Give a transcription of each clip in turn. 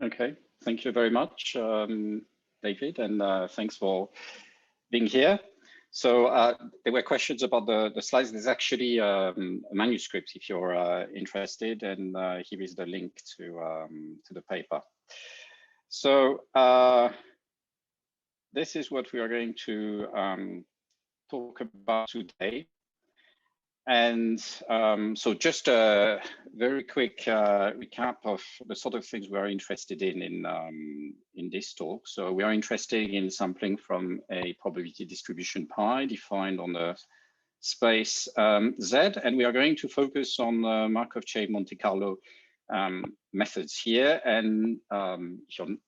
Okay, thank you very much, David, and thanks for being here. So there were questions about the slides. There's actually a manuscript if you're interested, and here is the link to the paper. So this is what we are going to talk about today. And so just a very quick recap of the sort of things we are interested in this talk. So we are interested in sampling from a probability distribution pi defined on the space Z, and we are going to focus on Markov chain Monte Carlo methods here. And if you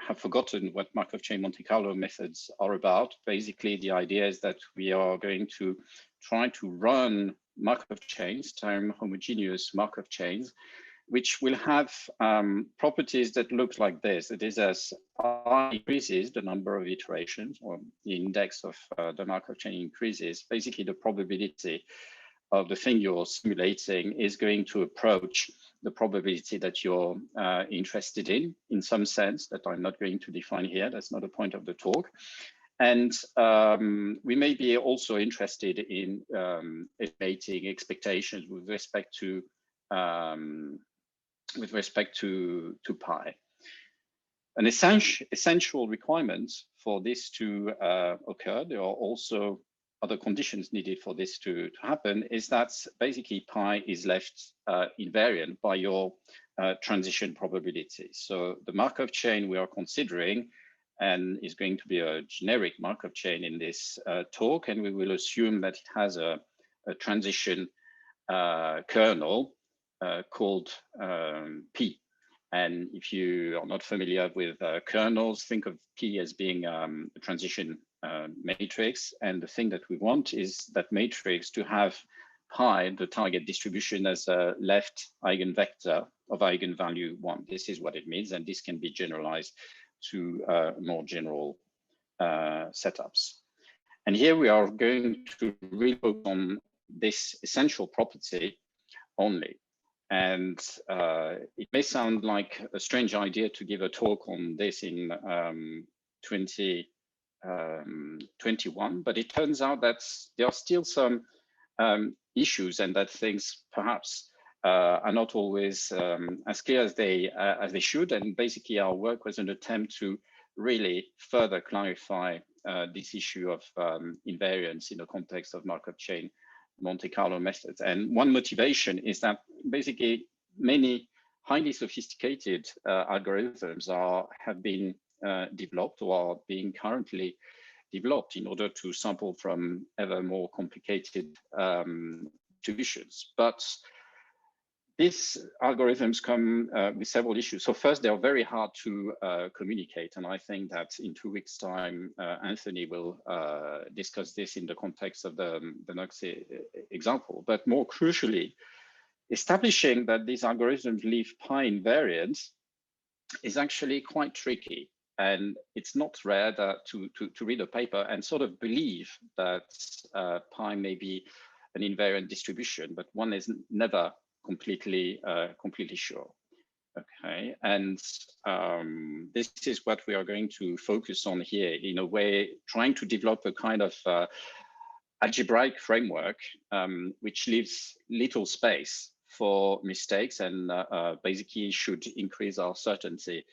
have forgotten what Markov chain Monte Carlo methods are about, basically the idea is that we are going to try to run Markov chains, time homogeneous Markov chains, which will have properties that look like this. That is, as I increases the number of iterations, or the index of the Markov chain increases, basically the probability of the thing you're simulating is going to approach the probability that you're interested in some sense that I'm not going to define here. That's not the point of the talk. And we may be also interested in estimating expectations with respect to pi. An essential requirement for this to occur, there are also other conditions needed for this to happen, is that basically pi is left invariant by your transition probability. So the Markov chain we are considering and is going to be a generic Markov chain in this talk, and we will assume that it has a transition kernel called P. And if you are not familiar with kernels, think of P as being a transition matrix. And the thing that we want is that matrix to have pi, the target distribution, as a left eigenvector of eigenvalue 1. This is what it means, and this can be generalized to more general setups. And here we are going to really focus on this essential property only. And it may sound like a strange idea to give a talk on this in 2021, but it turns out that there are still some issues, and that things perhaps are not always as clear as they should. And basically our work was an attempt to really further clarify this issue of invariance in the context of Markov chain Monte Carlo methods. And one motivation is that basically many highly sophisticated algorithms have been developed or are being currently developed in order to sample from ever more complicated distributions. But these algorithms come with several issues. So first, they are very hard to communicate. And I think that in 2 weeks' time, Anthony will discuss this in the context of the next example. But more crucially, establishing that these algorithms leave pi invariant is actually quite tricky. And it's not rare that to read a paper and sort of believe that pi may be an invariant distribution, but one is never completely sure. Okay, and this is what we are going to focus on here, in a way, trying to develop a kind of algebraic framework which leaves little space for mistakes and basically should increase our certainty,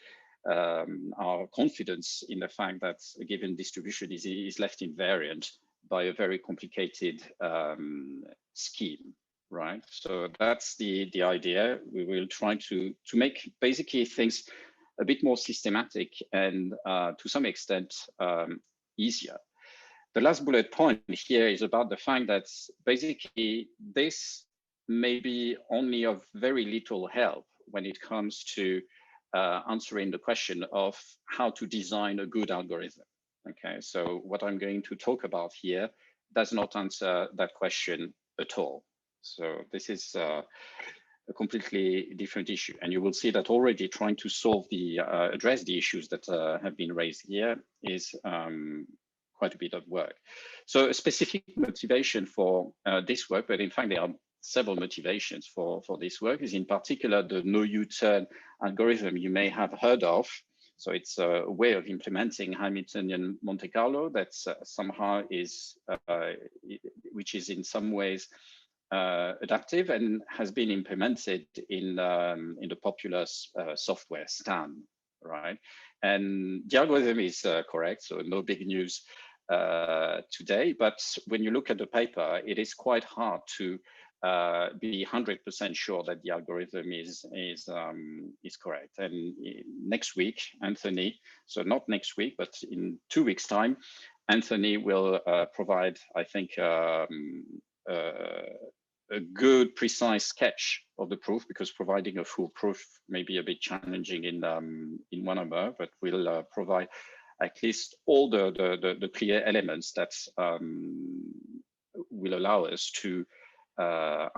our confidence in the fact that a given distribution is left invariant by a very complicated scheme. Right, so that's the idea. We will try to make basically things a bit more systematic and to some extent easier. The last bullet point here is about the fact that basically this may be only of very little help when it comes to answering the question of how to design a good algorithm. Okay, so what I'm going to talk about here does not answer that question at all. So this is a completely different issue, and you will see that already trying to solve address the issues that have been raised here is quite a bit of work. So a specific motivation for this work, but in fact there are several motivations for this work. Is in particular the no U-turn algorithm you may have heard of. So it's a way of implementing Hamiltonian Monte Carlo that somehow is, which is in some ways adaptive and has been implemented in the popular software STAN, right? And the algorithm is correct, so no big news today. But when you look at the paper, it is quite hard to be 100% sure that the algorithm is correct. And next week, Anthony, so not next week, but in 2 weeks' time, Anthony will provide, I think, a good, precise sketch of the proof, because providing a full proof may be a bit challenging in one hour, but we'll provide at least all the clear elements that will allow us to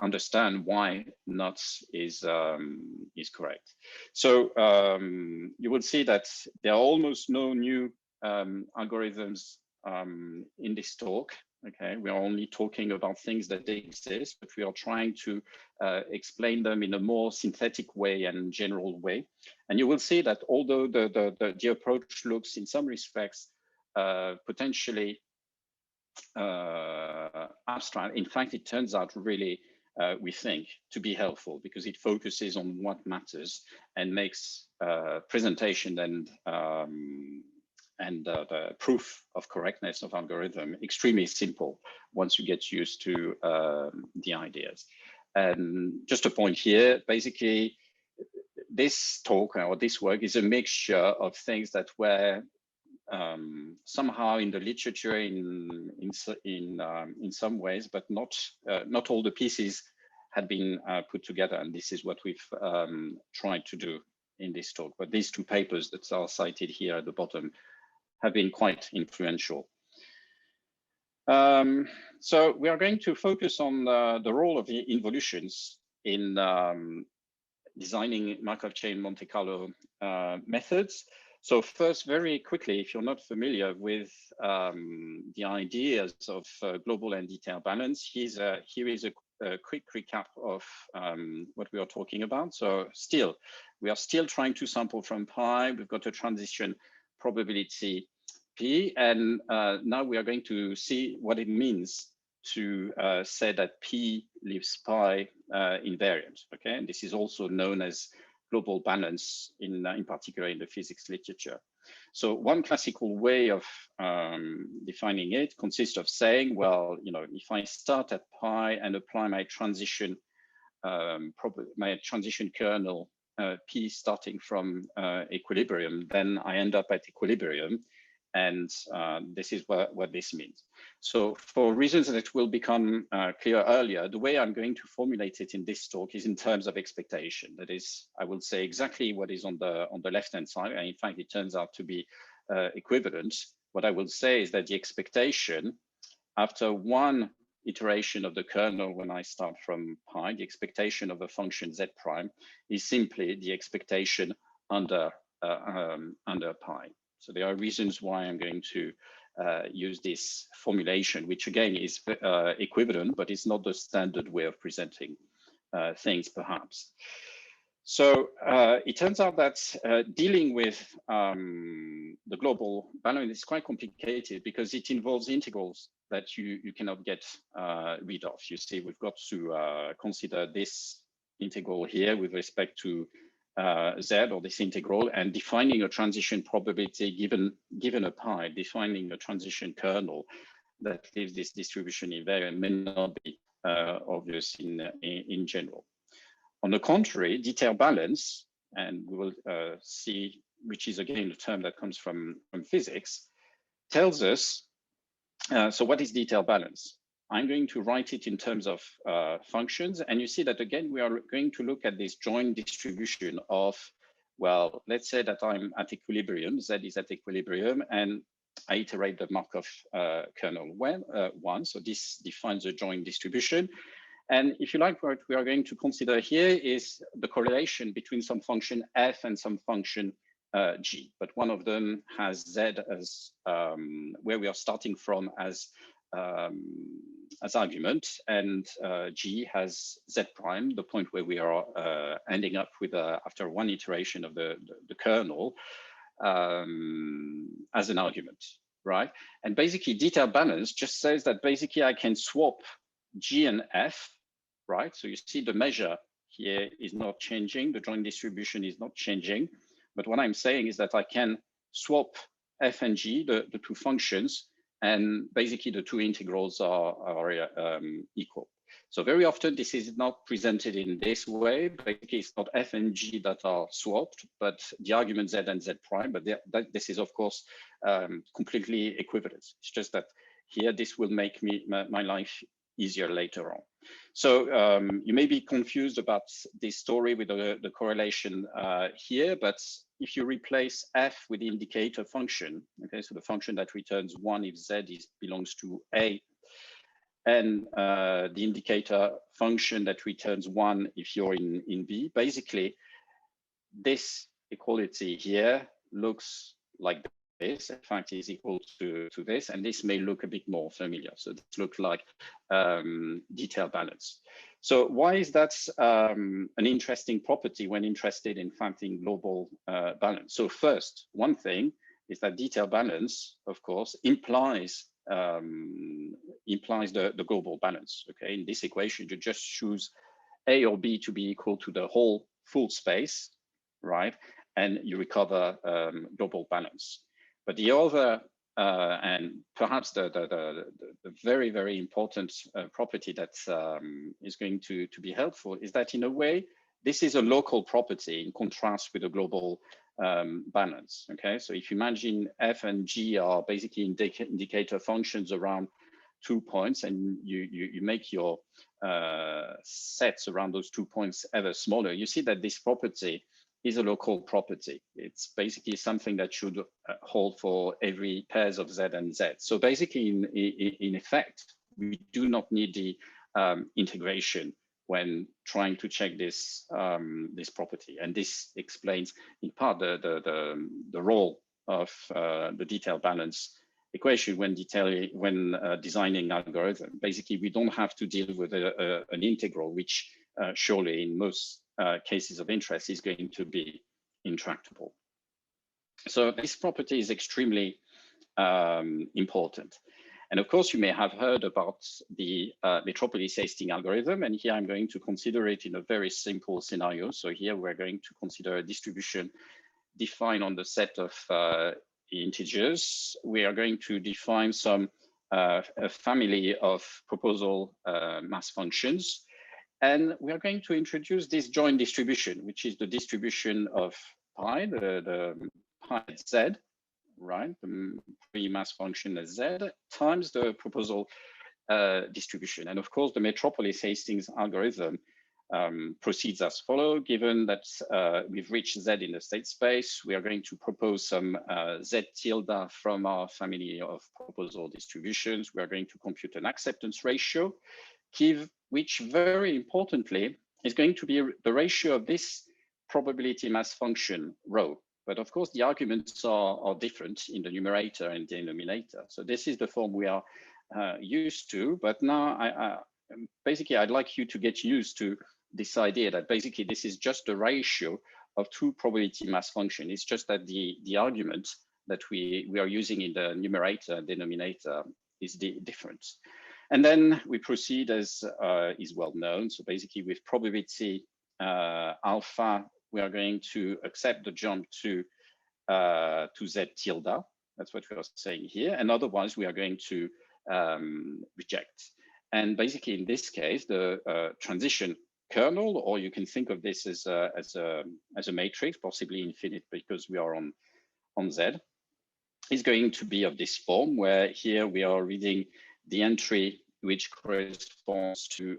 understand why nuts is correct. So you will see that there are almost no new algorithms in this talk. Okay, we are only talking about things that exist, but we are trying to explain them in a more synthetic way and general way. And you will see that although the approach looks in some respects potentially abstract, in fact, it turns out really, we think, to be helpful, because it focuses on what matters and makes presentation and the proof of correctness of algorithm extremely simple once you get used to the ideas. And just a point here, basically, this talk or this work is a mixture of things that were somehow in the literature in some ways, but not all the pieces had been put together. And this is what we've tried to do in this talk. But these two papers that are cited here at the bottom have been quite influential. So we are going to focus on the role of the involutions in designing Markov chain Monte Carlo methods. So first, very quickly, if you're not familiar with the ideas of global and detailed balance, here is a quick recap of what we are talking about. So we are still trying to sample from pi. We've got a transition probability P, and now we are going to see what it means to say that P leaves pi invariant. Okay, and this is also known as global balance in particular in the physics literature. So one classical way of defining it consists of saying, well, you know, if I start at pi and apply my transition kernel P starting from equilibrium, then I end up at equilibrium. And this is what this means. So for reasons that will become clear earlier, the way I'm going to formulate it in this talk is in terms of expectation. That is, I will say exactly what is on the left-hand side. And in fact, it turns out to be equivalent. What I will say is that the expectation after one iteration of the kernel, when I start from pi, the expectation of a function z prime is simply the expectation under pi. So there are reasons why I'm going to use this formulation, which again is equivalent, but it's not the standard way of presenting things, perhaps. So it turns out that dealing with the global balance is quite complicated because it involves integrals that you cannot get rid of. You see, we've got to consider this integral here with respect to z, or this integral, and defining a transition probability given a pi, defining a transition kernel that leaves this distribution invariant may not be obvious in general. On the contrary, detailed balance, and we will see, which is again a term that comes from physics, tells us, so what is detailed balance? I'm going to write it in terms of functions. And you see that, again, we are going to look at this joint distribution of, well, let's say that I'm at equilibrium, Z is at equilibrium, and I iterate the Markov kernel one. So this defines a joint distribution. And if you like, what we are going to consider here is the correlation between some function f and some function g. But one of them has Z as where we are starting from as as argument, and G has Z prime, the point where we are ending up with, after one iteration of the kernel, as an argument, right? And basically detailed balance just says that basically I can swap G and F, right? So you see the measure here is not changing, the joint distribution is not changing, but what I'm saying is that I can swap F and G, the two functions, and basically the two integrals are equal. So very often this is not presented in this way. Basically, it's not F and G that are swapped, but the argument Z and Z prime. But this is, of course, completely equivalent. It's just that here this will make my life easier later on. So you may be confused about this story with the correlation here, but if you replace F with the indicator function, okay, so the function that returns 1 if Z belongs to A, and the indicator function that returns 1 if you're in B, basically this equality here looks like this. In fact, is equal to this, and this may look a bit more familiar. So this looks like detailed balance. So why is that an interesting property when interested in finding global balance? So first, one thing is that detailed balance, of course, implies the global balance. Okay, in this equation, you just choose A or B to be equal to the whole full space, right? And you recover global balance. But the other, and perhaps the very, very important property that is going to be helpful is that in a way, this is a local property in contrast with a global balance. Okay, so if you imagine F and G are basically indicator functions around 2 points, and you make your sets around those 2 points ever smaller, you see that this property is a local property. It's basically something that should hold for every pairs of Z and Z. So basically, in effect, we do not need the integration when trying to check this this property, and this explains in part the role of the detailed balance equation when designing algorithm. Basically, we don't have to deal with an integral, which surely in most cases of interest is going to be intractable. So this property is extremely important. And of course, you may have heard about the Metropolis Hastings algorithm. And here I'm going to consider it in a very simple scenario. So here we're going to consider a distribution defined on the set of integers. We are going to define some a family of proposal mass functions. And we are going to introduce this joint distribution, which is the distribution of pi, the pi Z, right? The pre-mass function as Z times the proposal distribution. And of course, the Metropolis Hastings algorithm proceeds as follows. Given that we've reached Z in the state space, we are going to propose some Z tilde from our family of proposal distributions. We are going to compute an acceptance ratio, which very importantly is going to be the ratio of this probability mass function rho. But of course, the arguments are different in the numerator and denominator. So this is the form we are used to. But now, basically, I'd like you to get used to this idea that basically this is just the ratio of two probability mass function. It's just that the argument that we are using in the numerator and denominator is different. And then we proceed as is well known. So basically with probability alpha, we are going to accept the jump to Z tilde. That's what we are saying here. And otherwise we are going to reject. And basically in this case, the transition kernel, or you can think of this as a matrix, possibly infinite because we are on Z, is going to be of this form where here we are reading the entry which corresponds to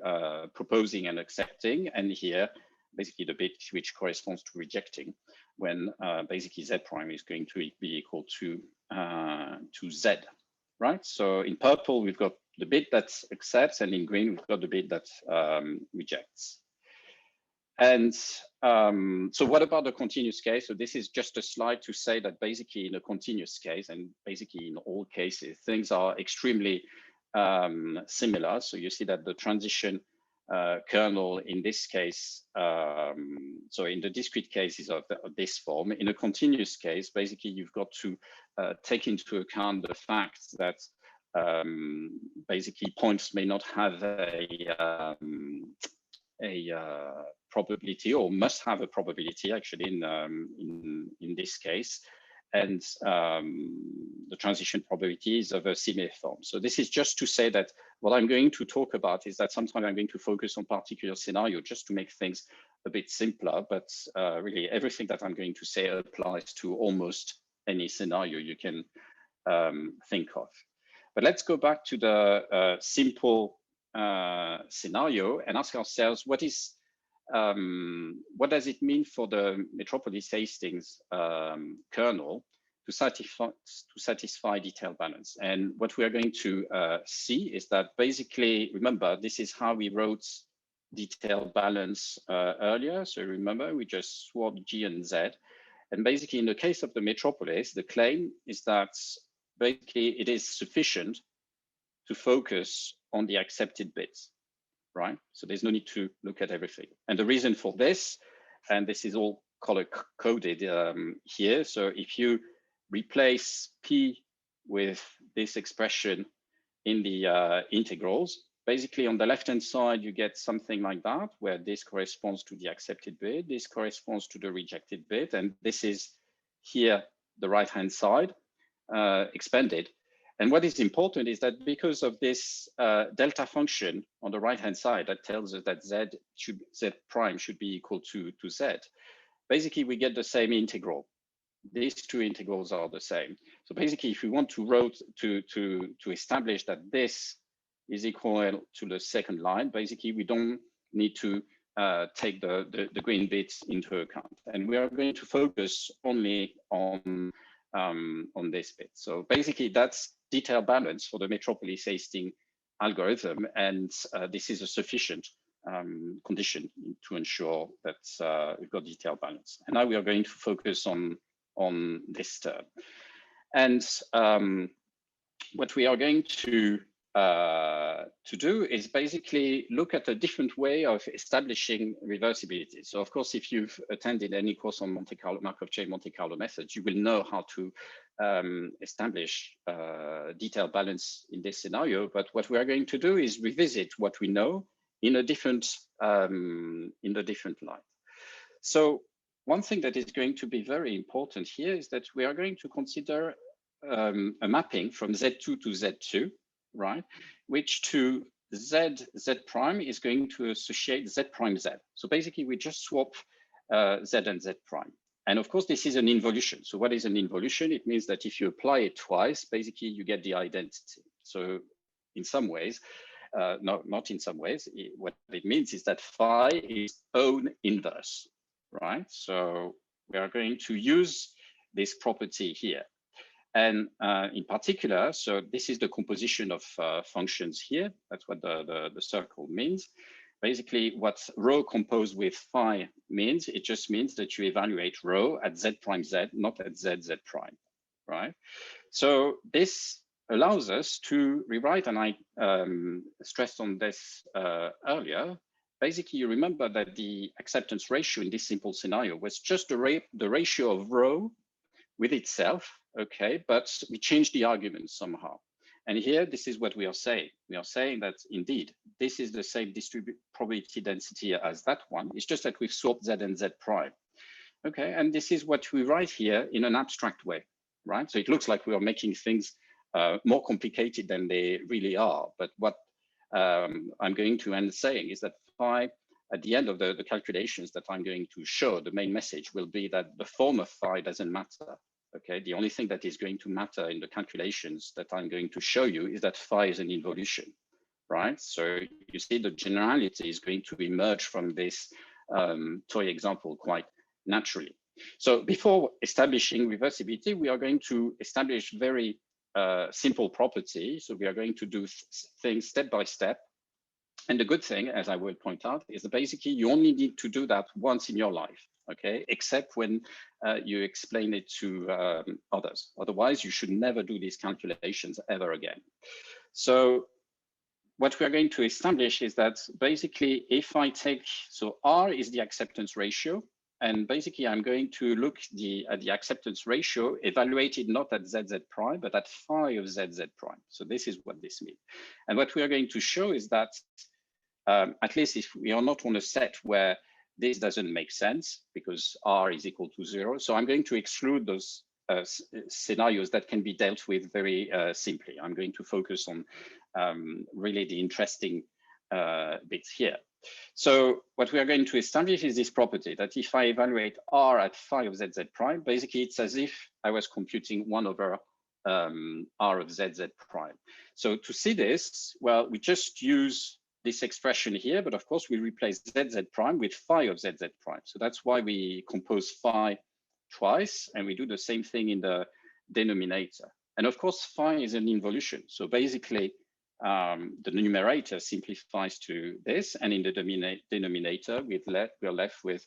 proposing and accepting, and here basically the bit which corresponds to rejecting, when basically Z prime is going to be equal to Z, right? So in purple we've got the bit that accepts, and in green we've got the bit that rejects. And so what about the continuous case? So this is just a slide to say that basically in a continuous case, and basically in all cases, things are extremely similar. So you see that the transition kernel in this case, so in the discrete case is of this form. In a continuous case, basically you've got to take into account the fact that basically points may not have a probability, or must have a probability actually in this case, and the transition probability is of a similar form. So this is just to say that what I'm going to talk about is that sometimes I'm going to focus on particular scenario just to make things a bit simpler, but really everything that I'm going to say applies to almost any scenario you can think of. But let's go back to the simple scenario and ask ourselves, what does it mean for the Metropolis Hastings kernel to satisfy detailed balance? And what we are going to see is that basically, remember, this is how we wrote detailed balance earlier. So remember, we just swapped G and Z. And basically, in the case of the Metropolis, the claim is that basically it is sufficient to focus on the accepted bits, right? So there's no need to look at everything. And the reason for this, and this is all color coded here. So if you replace P with this expression in the integrals, basically on the left-hand side, you get something like that, where this corresponds to the accepted bit, this corresponds to the rejected bit, and this is here, the right-hand side, expanded. And what is important is that because of this delta function on the right-hand side that tells us that Z prime should be equal to Z, basically we get the same integral. These two integrals are the same. So basically, if we want to establish that this is equal to the second line, basically we don't need to take the green bits into account. And we are going to focus only on this bit. So basically that's detailed balance for the Metropolis Hastings algorithm. And this is a sufficient condition to ensure that we've got detailed balance. And now we are going to focus on this term. And what we are going to do is basically look at a different way of establishing reversibility. So of course, if you've attended any course on Monte Carlo, Markov chain Monte Carlo methods, you will know how to establish detailed balance in this scenario. But what we are going to do is revisit what we know in a different light. So one thing that is going to be very important here is that we are going to consider a mapping from Z2 to Z2, right? Which to Z prime is going to associate Z prime Z. So basically we just swap Z and Z prime. And of course, this is an involution. So what is an involution? It means that if you apply it twice, basically you get the identity. So in some ways, not in some ways, what it means is that phi is own inverse, right? So we are going to use this property here. And in particular, so this is the composition of functions here. That's what the circle means. Basically, what rho composed with phi means, it just means that you evaluate rho at Z prime Z, not at Z prime, right? So this allows us to rewrite, and I stressed on this earlier. Basically, you remember that the acceptance ratio in this simple scenario was just the ratio of rho with itself, okay, but we changed the argument somehow. And here, this is what we are saying. We are saying that indeed, this is the same probability density as that one. It's just that we've swapped Z and Z prime. Okay, and this is what we write here in an abstract way, right? So it looks like we are making things more complicated than they really are. But what I'm going to end saying is that phi, at the end of the calculations that I'm going to show, the main message will be that the form of phi doesn't matter. Okay, the only thing that is going to matter in the calculations that I'm going to show you is that phi is an involution, right? So you see the generality is going to emerge from this toy example quite naturally. So before establishing reversibility, we are going to establish very simple property. So we are going to do things step by step. And the good thing, as I will point out, is that basically you only need to do that once in your life, okay? Except when you explain it to others. Otherwise, you should never do these calculations ever again. So what we are going to establish is that basically if I take, so R is the acceptance ratio, and basically I'm going to look at the acceptance ratio evaluated not at ZZ prime, but at phi of ZZ prime. So this is what this means. And what we are going to show is that at least if we are not on a set where this doesn't make sense because R is equal to 0. So I'm going to exclude those scenarios that can be dealt with very simply. I'm going to focus on really the interesting bits here. So what we are going to establish is this property that if I evaluate R at phi of ZZ prime, basically it's as if I was computing 1 over R of ZZ prime. So to see this, well, we just use this expression here, but of course we replace ZZ prime with phi of ZZ prime. So that's why we compose phi twice, and we do the same thing in the denominator. And of course, phi is an involution. So basically, the numerator simplifies to this, and in the denominator, we're left with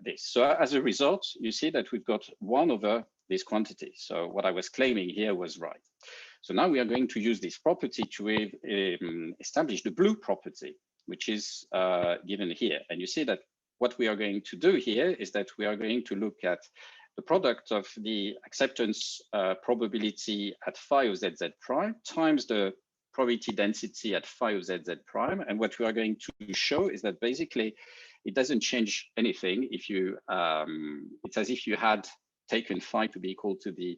this. So as a result, you see that we've got 1 over this quantity. So what I was claiming here was right. So now we are going to use this property to establish the blue property, which is given here. And you see that what we are going to do here is that we are going to look at the product of the acceptance probability at phi of ZZ prime times the probability density at phi of ZZ prime. And what we are going to show is that basically it doesn't change anything if you, it's as if you had taken phi to be equal to the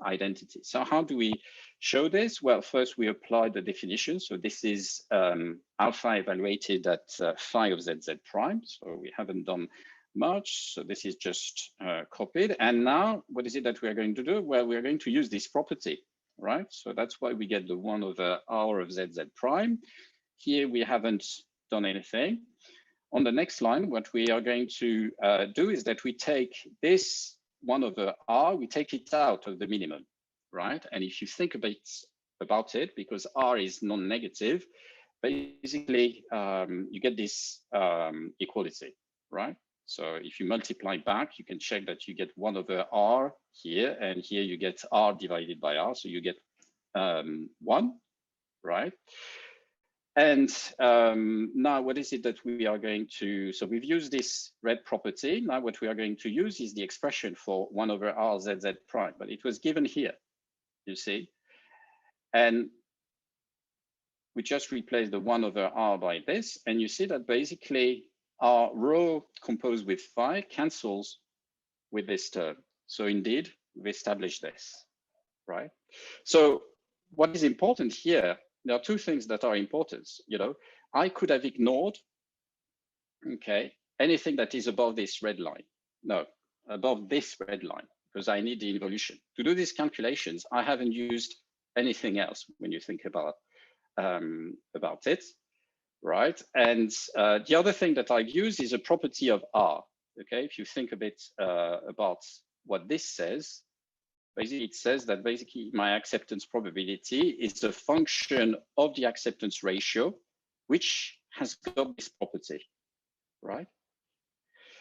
identity. So how do we show this? Well, first we apply the definition. So this is alpha evaluated at phi of ZZ prime. So we haven't done much. So this is just copied. And now what is it that we are going to do? Well, we are going to use this property, right? So that's why we get the 1 over R of ZZ prime. Here we haven't done anything. On the next line, what we are going to do is that we take this 1 over R, we take it out of the minimum, right? And if you think about it, because R is non-negative, basically you get this equality, right? So if you multiply back, you can check that you get 1 over R here, and here you get R divided by R, so you get 1, right? And now what is it that we are going to, so we've used this red property. Now what we are going to use is the expression for 1 over R ZZ prime, but it was given here, you see. And we just replace the 1 over R by this, and you see that basically our rho composed with phi cancels with this term. So indeed, we established this, right? So what is important here, there are two things that are important. You know, I could have ignored, okay, anything that is above this red line. No, above this red line, because I need the involution. To do these calculations, I haven't used anything else when you think about it, right? And the other thing that I've used is a property of R, okay? If you think a bit about what this says, basically, it says that basically my acceptance probability is a function of the acceptance ratio, which has got this property, right?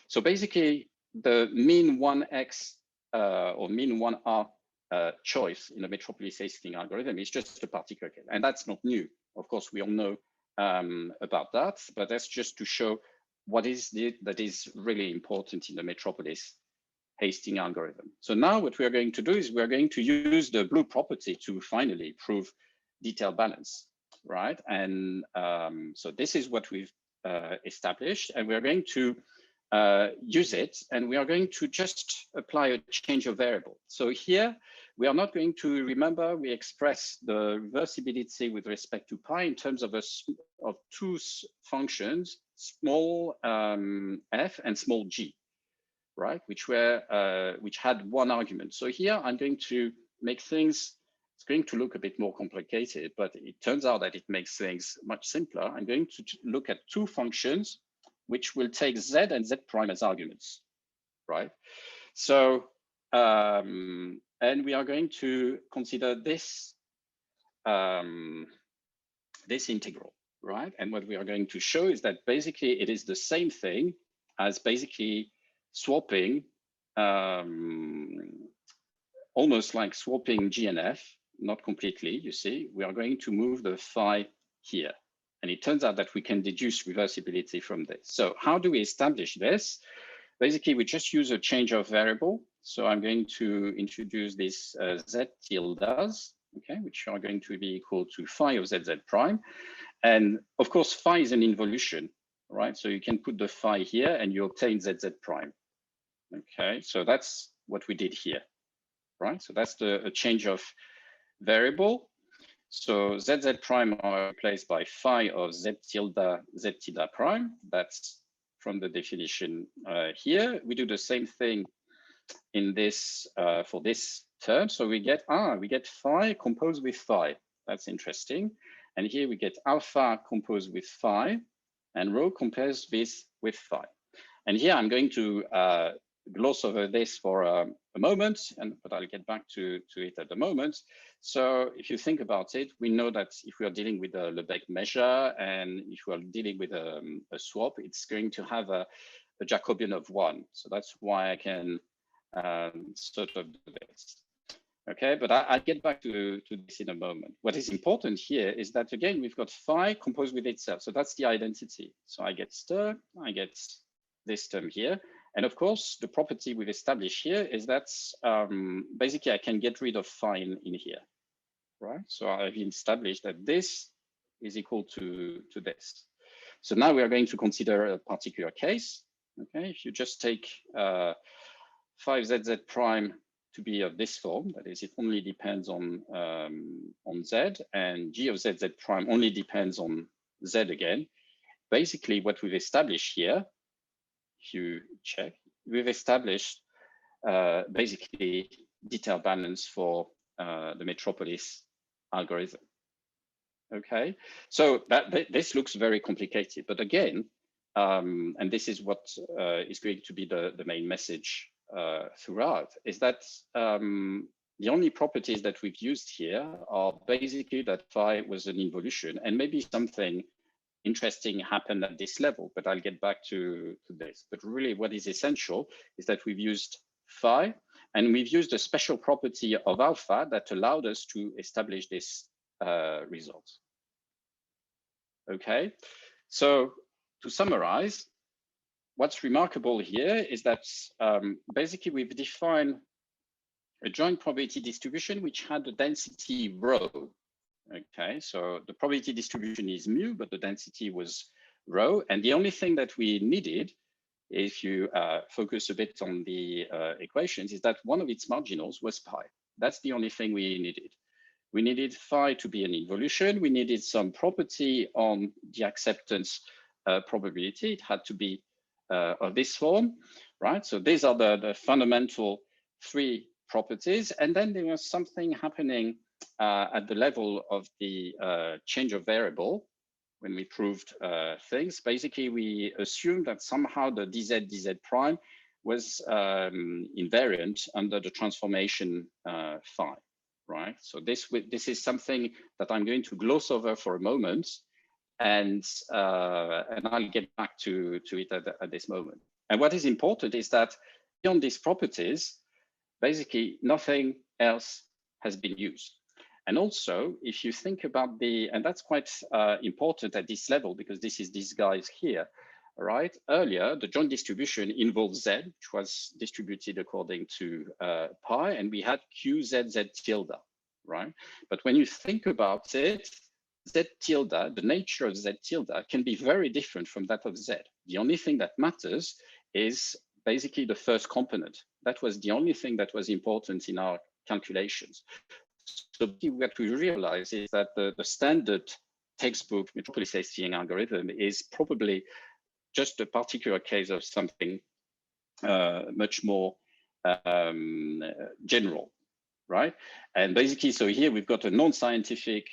So basically, the mean 1x or mean 1R choice in the Metropolis Hastings algorithm is just a particular case, and that's not new. Of course, we all know about that, but that's just to show what is that is really important in the Metropolis Hastings algorithm. So now what we are going to do is we're going to use the blue property to finally prove detailed balance, right? And so this is what we've established, and we're going to use it, and we are going to just apply a change of variable. So here, we are not going to, remember, we express the reversibility with respect to pi in terms of two functions, small f and small g, right? Which had one argument. So here I'm going to make things, it's going to look a bit more complicated, but it turns out that it makes things much simpler. I'm going to look at two functions which will take z and z prime as arguments, right? So, and we are going to consider this, this integral, right? And what we are going to show is that basically it is the same thing as basically swapping, almost like swapping G and F, not completely, you see. We are going to move the phi here. And it turns out that we can deduce reversibility from this. So how do we establish this? Basically, we just use a change of variable. So I'm going to introduce these z tildes, okay, which are going to be equal to phi of zz prime. And of course, phi is an involution, right? So you can put the phi here and you obtain zz prime. Okay, so that's what we did here, right? So that's a change of variable. So zz prime are replaced by phi of z tilde prime. That's from the definition here. We do the same thing in this for this term. So we get phi composed with phi. That's interesting. And here we get alpha composed with phi, and rho compares this with phi. And here I'm going to gloss over this for a moment, but I'll get back to it at the moment. So if you think about it, we know that if we are dealing with a Lebesgue measure and if we are dealing with a swap, it's going to have a Jacobian of 1. So that's why I can sort of do this. Okay, but I'll get back to this in a moment. What is important here is that, again, we've got phi composed with itself. So that's the identity. So I get stir, I get this term here. And of course, the property we've established here is that basically I can get rid of phi in here, right? So I've established that this is equal to this. So now we are going to consider a particular case. Okay, if you just take 5zz prime to be of this form, that is, it only depends on z, and g of zz prime only depends on z again. Basically, what we've established here, if you check, we've established basically detail balance for the Metropolis algorithm. Okay, so this looks very complicated, but again, and this is what is going to be the main message throughout, is that the only properties that we've used here are basically that phi was an involution, and maybe something interesting happened at this level, but I'll get back to this. But really what is essential is that we've used phi, and we've used a special property of alpha that allowed us to establish this result. Okay, so to summarize, what's remarkable here is that basically we've defined a joint probability distribution which had a density rho. Okay, so the probability distribution is mu, but the density was rho. And the only thing that we needed, if you focus a bit on the equations, is that one of its marginals was pi. That's the only thing we needed. We needed phi to be an involution. We needed some property on the acceptance probability. It had to be of this form, right? So these are the fundamental three properties. And then there was something happening at the level of the change of variable when we proved things. Basically, we assumed that somehow the dz prime was invariant under the transformation phi, right? So this is something that I'm going to gloss over for a moment, and I'll get back to it at this moment. And what is important is that beyond these properties, basically nothing else has been used. And also, if you think about and that's quite important at this level, because this is these guys here, right? Earlier, the joint distribution involved Z, which was distributed according to pi, and we had QZZ tilde, right? But when you think about it, Z tilde, the nature of Z tilde can be very different from that of Z. The only thing that matters is basically the first component. That was the only thing that was important in our calculations. So what we realize is that the standard textbook Metropolis STing algorithm is probably just a particular case of something much more general, right? And basically, so here we've got a non-scientific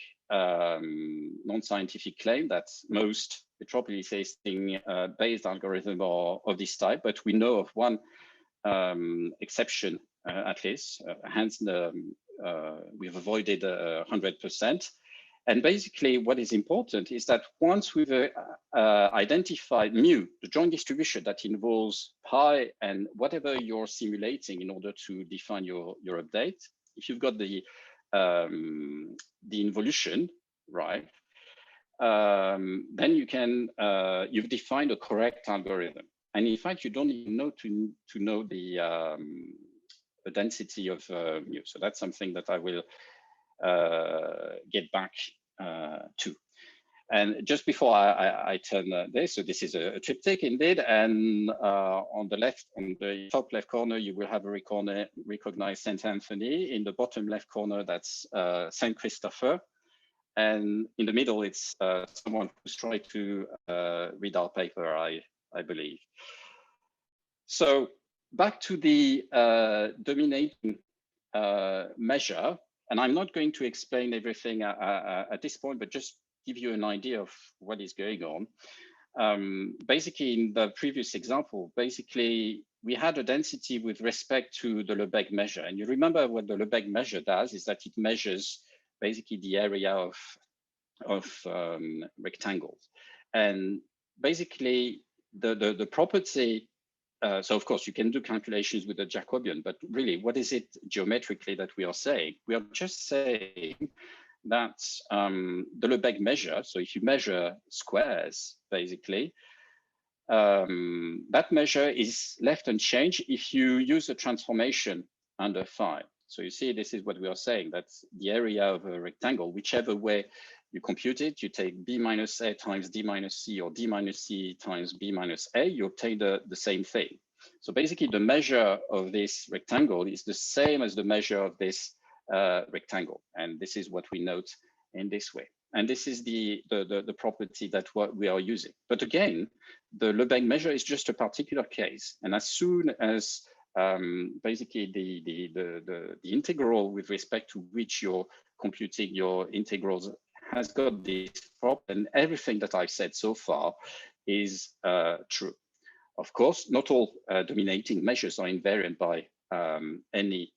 claim that most Metropolis STing based algorithm are of this type, but we know of one exception at least, hence we've avoided 100%. And basically what is important is that once we've identified mu, the joint distribution that involves pi and whatever you're simulating in order to define your update, if you've got the involution, right, then you can, you've defined a correct algorithm. And in fact, you don't even know to know the density of mu. So that's something that I will get back to. And just before I turn this, so this is a triptych indeed, and on the left, on the top left corner, you will have a recognized St. Anthony. In the bottom left corner, that's St. Christopher. And in the middle, it's someone who's tried to read our paper, I believe. So back to the dominating measure, and I'm not going to explain everything at this point, but just give you an idea of what is going on. Basically, in the previous example, basically, we had a density with respect to the Lebesgue measure. And you remember what the Lebesgue measure does is that it measures basically the area of rectangles. And basically, the property, so of course, you can do calculations with the Jacobian, but really, what is it geometrically that we are saying? We are just saying that the Lebesgue measure, so if you measure squares, basically, that measure is left unchanged if you use a transformation under phi. So you see, this is what we are saying, that's the area of a rectangle, whichever way you compute it, you take b minus a times d minus c, or d minus c times b minus a, you obtain the same thing. So basically, the measure of this rectangle is the same as the measure of this rectangle. And this is what we note in this way. And this is the property that what we are using. But again, the Lebesgue measure is just a particular case. And as soon as basically the integral with respect to which you're computing your integrals has got this problem, everything that I've said so far is true. Of course, not all dominating measures are invariant by any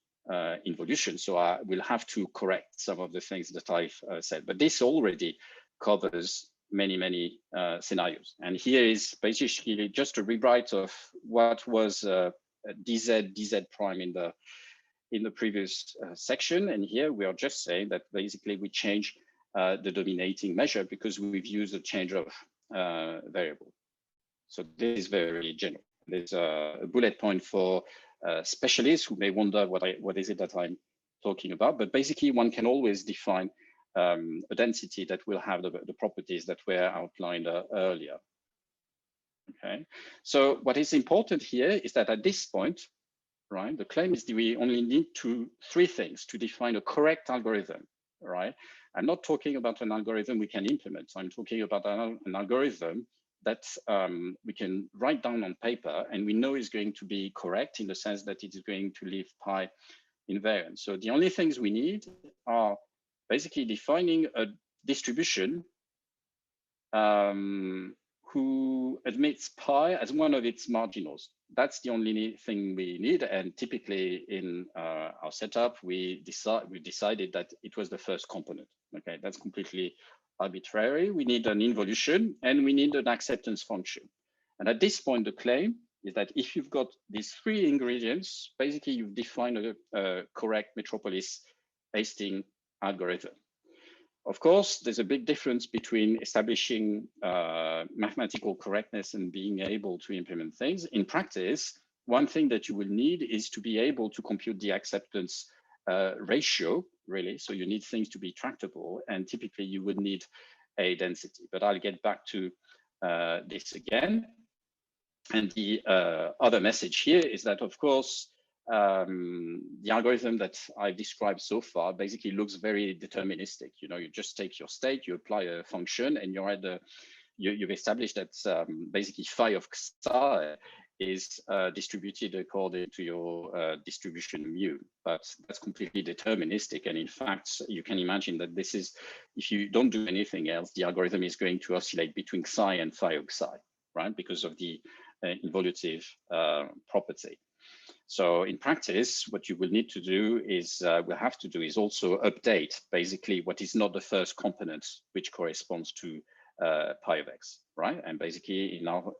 involution, so I will have to correct some of the things that I've said, but this already covers many scenarios. And here is basically just a rewrite of what was dz prime in the previous section, and here we are just saying that basically we change the dominating measure because we've used a change of variable. So this is very general. There's a bullet point for specialists who may wonder what is it that I'm talking about, but basically one can always define a density that will have the properties that were outlined earlier. Okay, so what is important here is that at this point, right, the claim is that we only need three things to define a correct algorithm, right? I'm not talking about an algorithm we can implement. I'm talking about an algorithm that we can write down on paper and we know is going to be correct in the sense that it is going to leave pi invariant. So the only things we need are basically defining a distribution who admits pi as one of its marginals. That's the only thing we need. And typically in our setup, we decided that it was the first component. Okay, that's completely arbitrary. We need an involution and we need an acceptance function. And at this point, the claim is that if you've got these three ingredients, basically you've defined a correct Metropolis Hastings algorithm. Of course, there's a big difference between establishing mathematical correctness and being able to implement things. In practice, one thing that you will need is to be able to compute the acceptance ratio, really. So you need things to be tractable, and typically you would need a density. But I'll get back to this again. And the other message here is that, of course, the algorithm that I've described so far basically looks very deterministic. You know, you just take your state, you apply a function, and you're at you've established that basically phi of psi is distributed according to your distribution mu, but that's completely deterministic. And in fact, you can imagine that this is, if you don't do anything else, the algorithm is going to oscillate between psi and phi of psi, right? Because of the involutive property. So in practice, what you will need to do is, also update basically what is not the first component, which corresponds to pi of x, right? And basically in our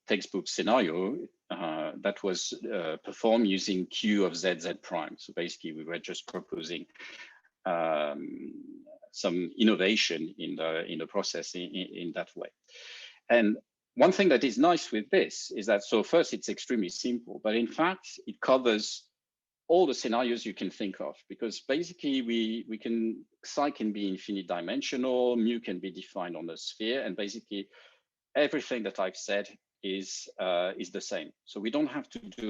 textbook scenario, that was performed using q of z prime. So basically we were just proposing some innovation in the process in that way. And one thing that is nice with this is that, so first, it's extremely simple, but in fact, it covers all the scenarios you can think of, because basically psi can be infinite dimensional, mu can be defined on a sphere, and basically everything that I've said is the same. So we don't have to do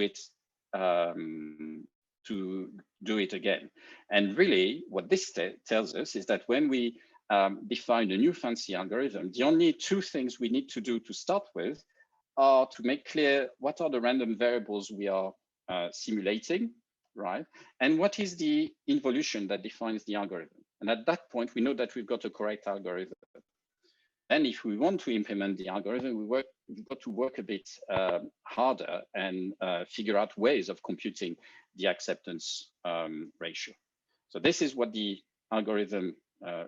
it again. And really, what this tells us is that when we define a new fancy algorithm, the only two things we need to do to start with are to make clear what are the random variables we are simulating, right? And what is the involution that defines the algorithm? And at that point, we know that we've got a correct algorithm. And if we want to implement the algorithm, we've got to work a bit harder and figure out ways of computing the acceptance ratio. So this is what the algorithm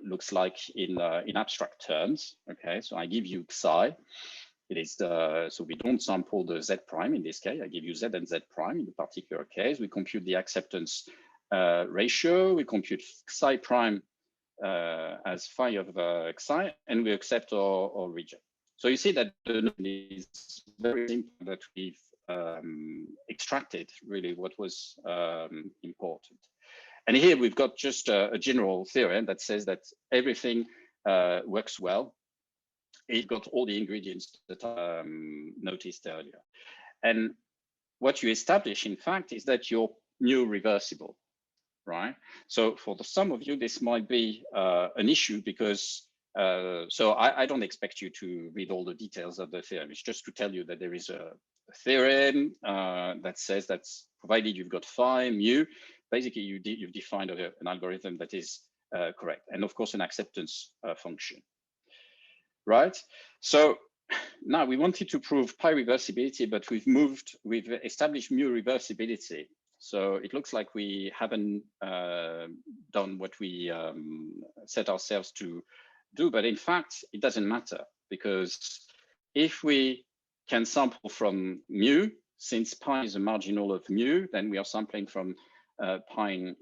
looks like in abstract terms. Okay, so I give you psi. It is so we don't sample the z prime in this case. I give you z and z prime in the particular case. We compute the acceptance ratio. We compute psi prime as phi of psi, and we accept or reject. So you see that the notion is very simple, that we've extracted really what was important. And here we've got just a general theorem that says that everything works well. It got all the ingredients that I noticed earlier. And what you establish, in fact, is that you're mu reversible, right? So for some of you, this might be an issue because, so I don't expect you to read all the details of the theorem. It's just to tell you that there is a theorem that says that provided you've got phi, mu, basically you've defined an algorithm that is correct. And of course, an acceptance function. Right. So now we wanted to prove pi reversibility, but we've established mu reversibility. So it looks like we haven't done what we set ourselves to do, but in fact, it doesn't matter, because if we can sample from mu, since pi is a marginal of mu, then we are sampling from pi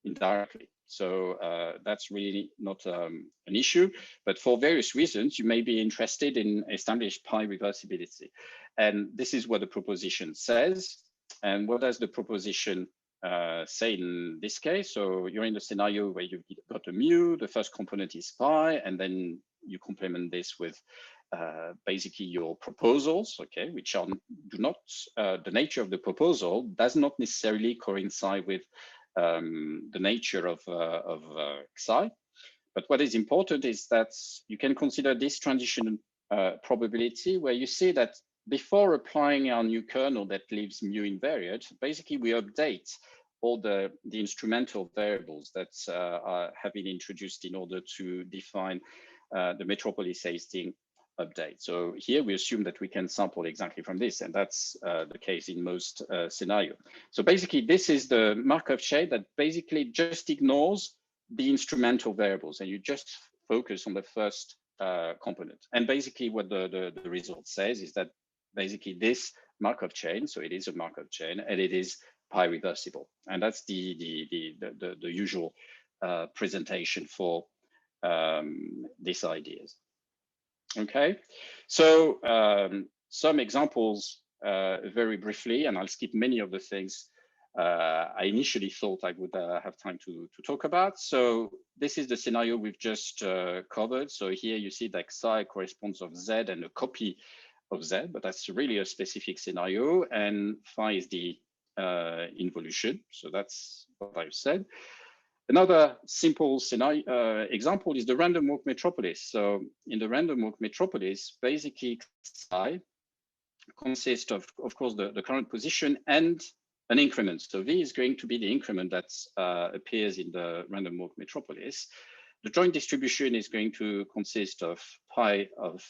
indirectly. So that's really not an issue, but for various reasons, you may be interested in established pi reversibility. And this is what the proposition says. And what does the proposition say in this case? So you're in the scenario where you've got a mu, the first component is pi, and then you complement this with basically your proposals, okay, which are the nature of the proposal does not necessarily coincide with the nature of psi. But what is important is that you can consider this transition probability, where you see that before applying our new kernel that leaves mu invariant, basically we update all the instrumental variables that have been introduced in order to define the Metropolis Hastings update. So here we assume that we can sample exactly from this, and that's the case in most scenarios. So basically this is the Markov chain that basically just ignores the instrumental variables, and you just focus on the first component. And basically what the result says is that basically this Markov chain, so it is a Markov chain, and it is pi reversible. And that's the usual presentation for these ideas. Okay, so some examples very briefly, and I'll skip many of the things I initially thought I would have time to talk about. So this is the scenario we've just covered. So here you see that psi corresponds of Z and a copy of Z, but that's really a specific scenario, and phi is the involution. So that's what I've said. Another simple scenario example is the random walk metropolis. So in the random walk metropolis, basically psi consists of course, the current position and an increment. So V is going to be the increment that appears in the random walk metropolis. The joint distribution is going to consist of pi of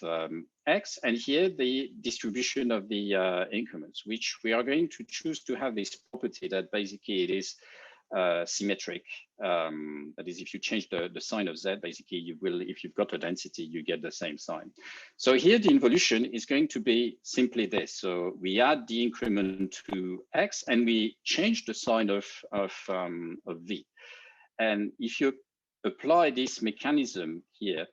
x, and here the distribution of the increments, which we are going to choose to have this property that basically it is symmetric. That is, if you change the sign of Z, basically you will, if you've got a density, you get the same sign. So here the involution is going to be simply this. So we add the increment to X and we change the sign of V. And if you apply this mechanism here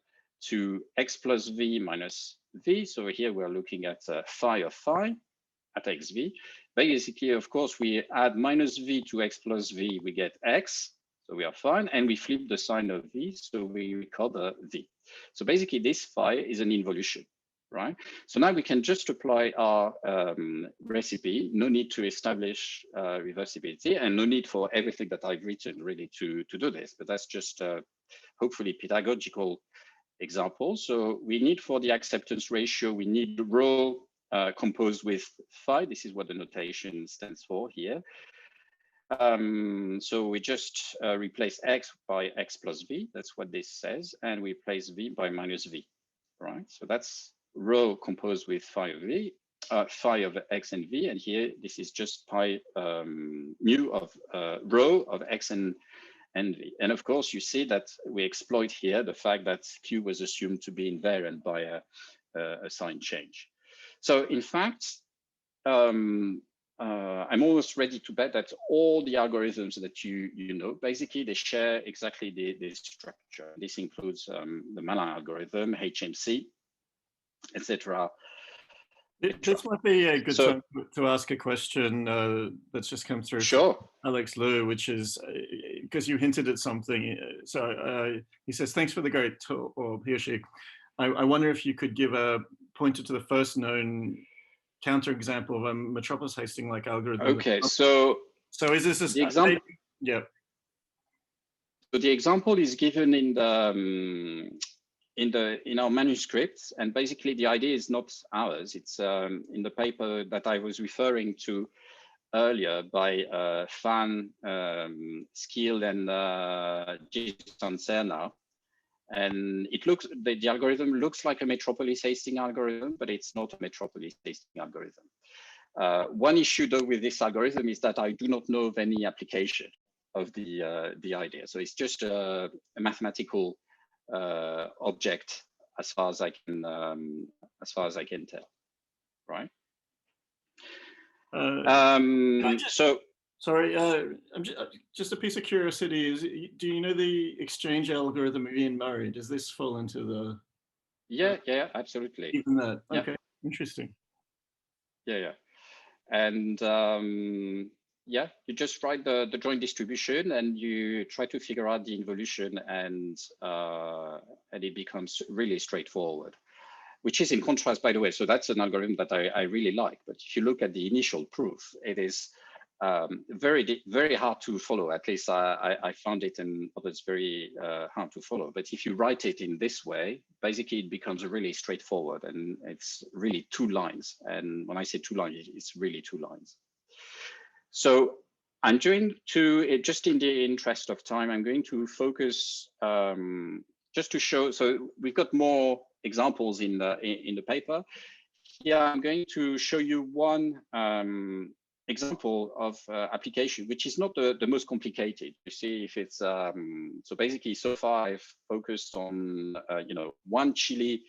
to x plus v minus v. So here we're looking at phi of phi at xv. Basically, of course, we add minus v to x plus v, we get x, so we are fine, and we flip the sign of v, so we recover v. So basically, this phi is an involution, right? So now we can just apply our recipe, no need to establish reversibility, and no need for everything that I've written really to do this, but that's just hopefully pedagogical example. So we need for the acceptance ratio, we need the rho composed with phi. This is what the notation stands for here. So we just replace x by x plus v. That's what this says. And we replace v by minus v, right? So that's rho composed with phi of v, phi of x and v. And here, this is just pi mu of rho of x and v. And of course, you see that we exploit here the fact that q was assumed to be invariant by a sign change. So in fact, I'm almost ready to bet that all the algorithms that you know, basically they share exactly the structure. This includes the Malin algorithm, HMC, etc. This might be a good time to ask a question that's just come through. Sure. Alex Liu, which is because you hinted at something. So he says, thanks for the great talk, or he or she. I wonder if you could give a pointer to the first known counterexample of a Metropolis Hastings-like algorithm. Okay, so is this the example? Yeah. So the example is given in the in our manuscripts, and basically the idea is not ours. It's in the paper that I was referring to earlier by Fan, Skill, and Gibbs Sampler. And it looks, the algorithm looks like a Metropolis Hastings algorithm, but it's not a Metropolis Hastings algorithm. One issue though with this algorithm is that I do not know of any application of the idea. So it's just a mathematical object as far as I can tell, right? Sorry, just a piece of curiosity is, do you know the exchange algorithm of Ian Murray? Does this fall into the? Yeah, absolutely. Even that, yeah. Okay, interesting. Yeah. And yeah, you just write the joint distribution and you try to figure out the involution, and it becomes really straightforward, which is in contrast, by the way. So that's an algorithm that I really like. But if you look at the initial proof, it is very hard to follow. At least I found it, and others very hard to follow. But if you write it in this way, basically it becomes really straightforward, and it's really 2 lines. And when I say 2 lines, it's really 2 lines. So I'm going to, just in the interest of time, I'm going to focus just to show. So we've got more examples in the paper. Here I'm going to show you one example of application, which is not the most complicated. You see if it's so basically so far I've focused on 1 Chile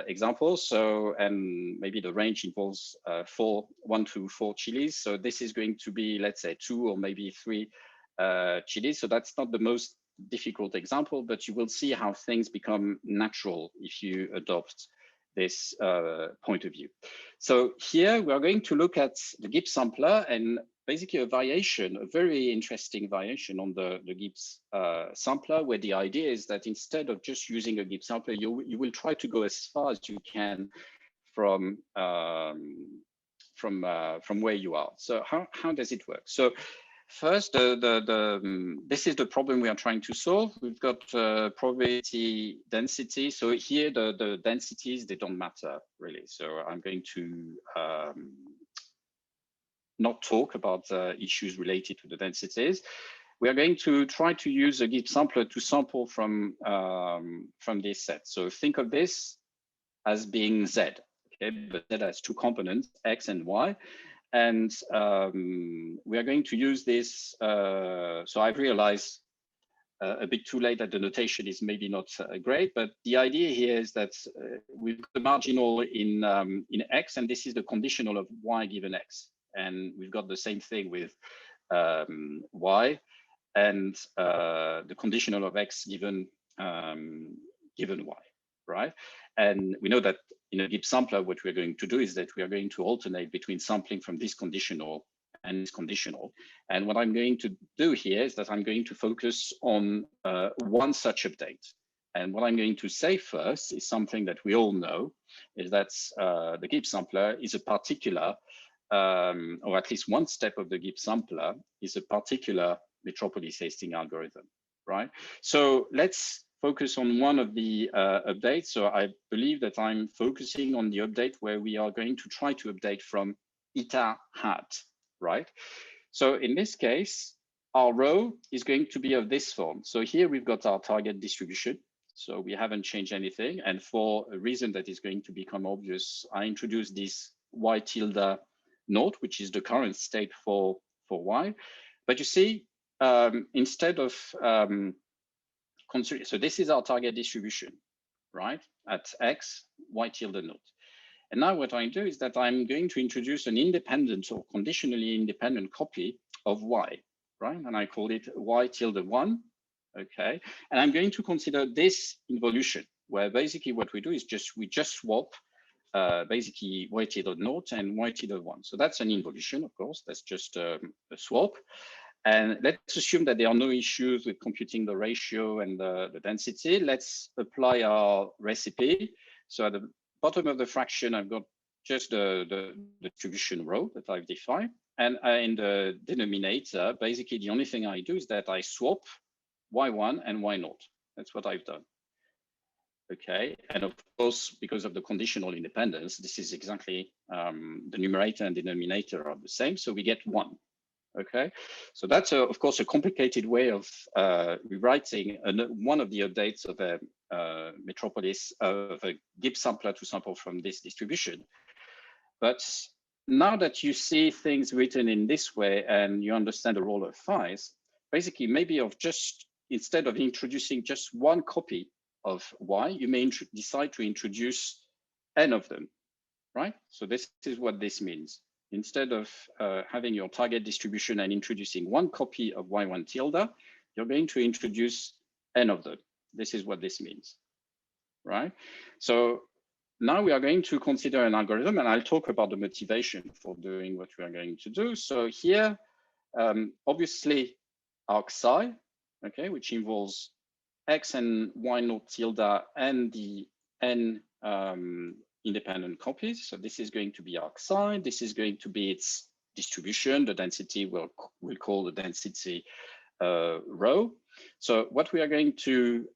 example. So, and maybe the range involves 1 to 4 chiles. So this is going to be, let's say, 2 or maybe 3 chiles. So that's not the most difficult example, but you will see how things become natural if you adopt this point of view. So here we are going to look at the Gibbs sampler, and basically a variation, a very interesting variation on the Gibbs sampler, where the idea is that instead of just using a Gibbs sampler, you will try to go as far as you can from where you are. So how does it work? So first, this is the problem we are trying to solve. We've got probability density. So here, the densities, they don't matter really. So I'm going to not talk about issues related to the densities. We are going to try to use a Gibbs sampler to sample from this set. So think of this as being Z, okay? But Z has 2 components, X and Y. And we are going to use this. So I've realized a bit too late that the notation is maybe not great, but the idea here is that we've got the marginal in X, and this is the conditional of Y given X. And we've got the same thing with Y. and the conditional of x given given y, right? And we know that in a Gibbs sampler, what we're going to do is that we are going to alternate between sampling from this conditional and this conditional. And what I'm going to do here is that I'm going to focus on one such update. And what I'm going to say first is something that we all know, is that the Gibbs sampler is a particular, or at least one step of the Gibbs sampler is a particular Metropolis Hastings algorithm, right? So let's focus on one of the updates. So I believe that I'm focusing on the update where we are going to try to update from eta hat, right? So in this case, our row is going to be of this form. So here we've got our target distribution. So we haven't changed anything. And for a reason that is going to become obvious, I introduced this y tilde naught, which is the current state for y. But you see, instead of, so this is our target distribution, right? At x, y tilde naught. And now what I do is that I'm going to introduce an independent or conditionally independent copy of y, right? And I call it y tilde 1, okay? And I'm going to consider this involution, where basically what we do is we just swap basically y tilde naught and y tilde 1. So that's an involution, of course, that's just a swap. And let's assume that there are no issues with computing the ratio and the density. Let's apply our recipe. So at the bottom of the fraction, I've got just the distribution row that I've defined. And in the denominator, basically the only thing I do is that I swap y1 and y0. That's what I've done. Okay, and of course, because of the conditional independence, this is exactly the numerator and denominator are the same. So we get 1. Okay, so that's of course a complicated way of rewriting one of the updates of a Metropolis of a Gibbs sampler to sample from this distribution. But now that you see things written in this way and you understand the role of phi's, basically maybe of just instead of introducing just one copy of y, you may decide to introduce n of them, right? So this is what this means. Instead of having your target distribution and introducing one copy of y1 tilde, you're going to introduce n of them. This is what this means, right? So now we are going to consider an algorithm, and I'll talk about the motivation for doing what we are going to do. So here, obviously, arc-psi, okay, which involves x and y0 tilde and the n independent copies. So this is going to be arc-psi. This is going to be its distribution. The density we'll call the density row. So what we are going to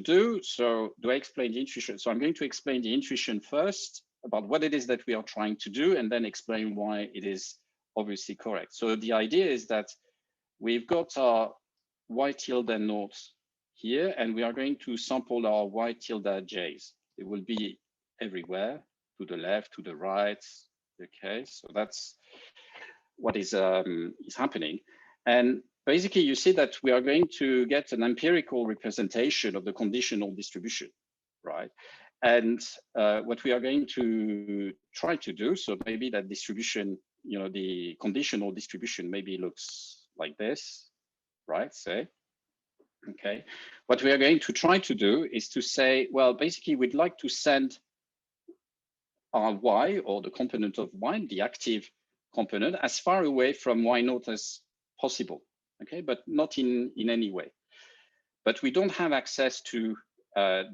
do, so do I explain the intuition? So I'm going to explain the intuition first about what it is that we are trying to do, and then explain why it is obviously correct. So the idea is that we've got our y tilde naught here, and we are going to sample our y tilde j's. It will be everywhere, to the left, to the right. Okay, so that's what is happening. And basically, you see that we are going to get an empirical representation of the conditional distribution, right? And what we are going to try to do, so maybe that distribution, you know, the conditional distribution maybe looks like this, right? Say. Okay, what we are going to try to do is to say, well, basically, we'd like to send our y, or the component of y, the active component, as far away from y0 as possible, okay, but not in any way. But we don't have access to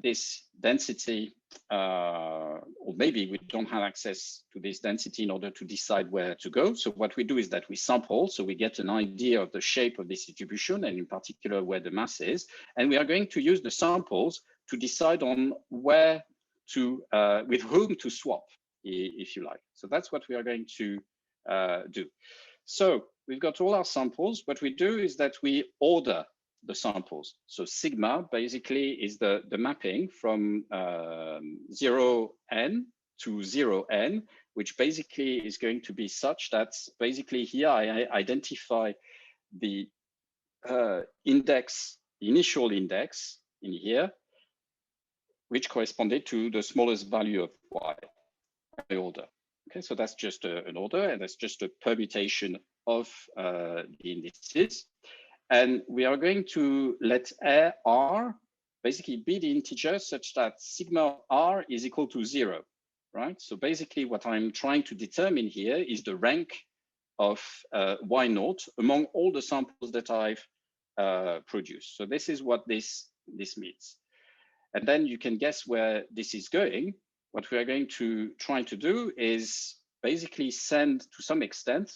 this density, or maybe we don't have access to this density in order to decide where to go. So what we do is that we sample, so we get an idea of the shape of this distribution, and in particular where the mass is, and we are going to use the samples to decide on where to, with whom to swap, if you like. So that's what we are going to do. So we've got all our samples. What we do is that we order the samples. So sigma basically is the mapping from 0n to 0n, which basically is going to be such that basically here I identify the index, the initial index in here, which corresponded to the smallest value of y by order. Okay, so that's just an order, and that's just a permutation of the indices. And we are going to let R basically be the integer such that sigma R is equal to 0, right? So basically what I'm trying to determine here is the rank of Y0 among all the samples that I've produced. So this is what this means. And then you can guess where this is going. What we are going to try to do is basically send, to some extent,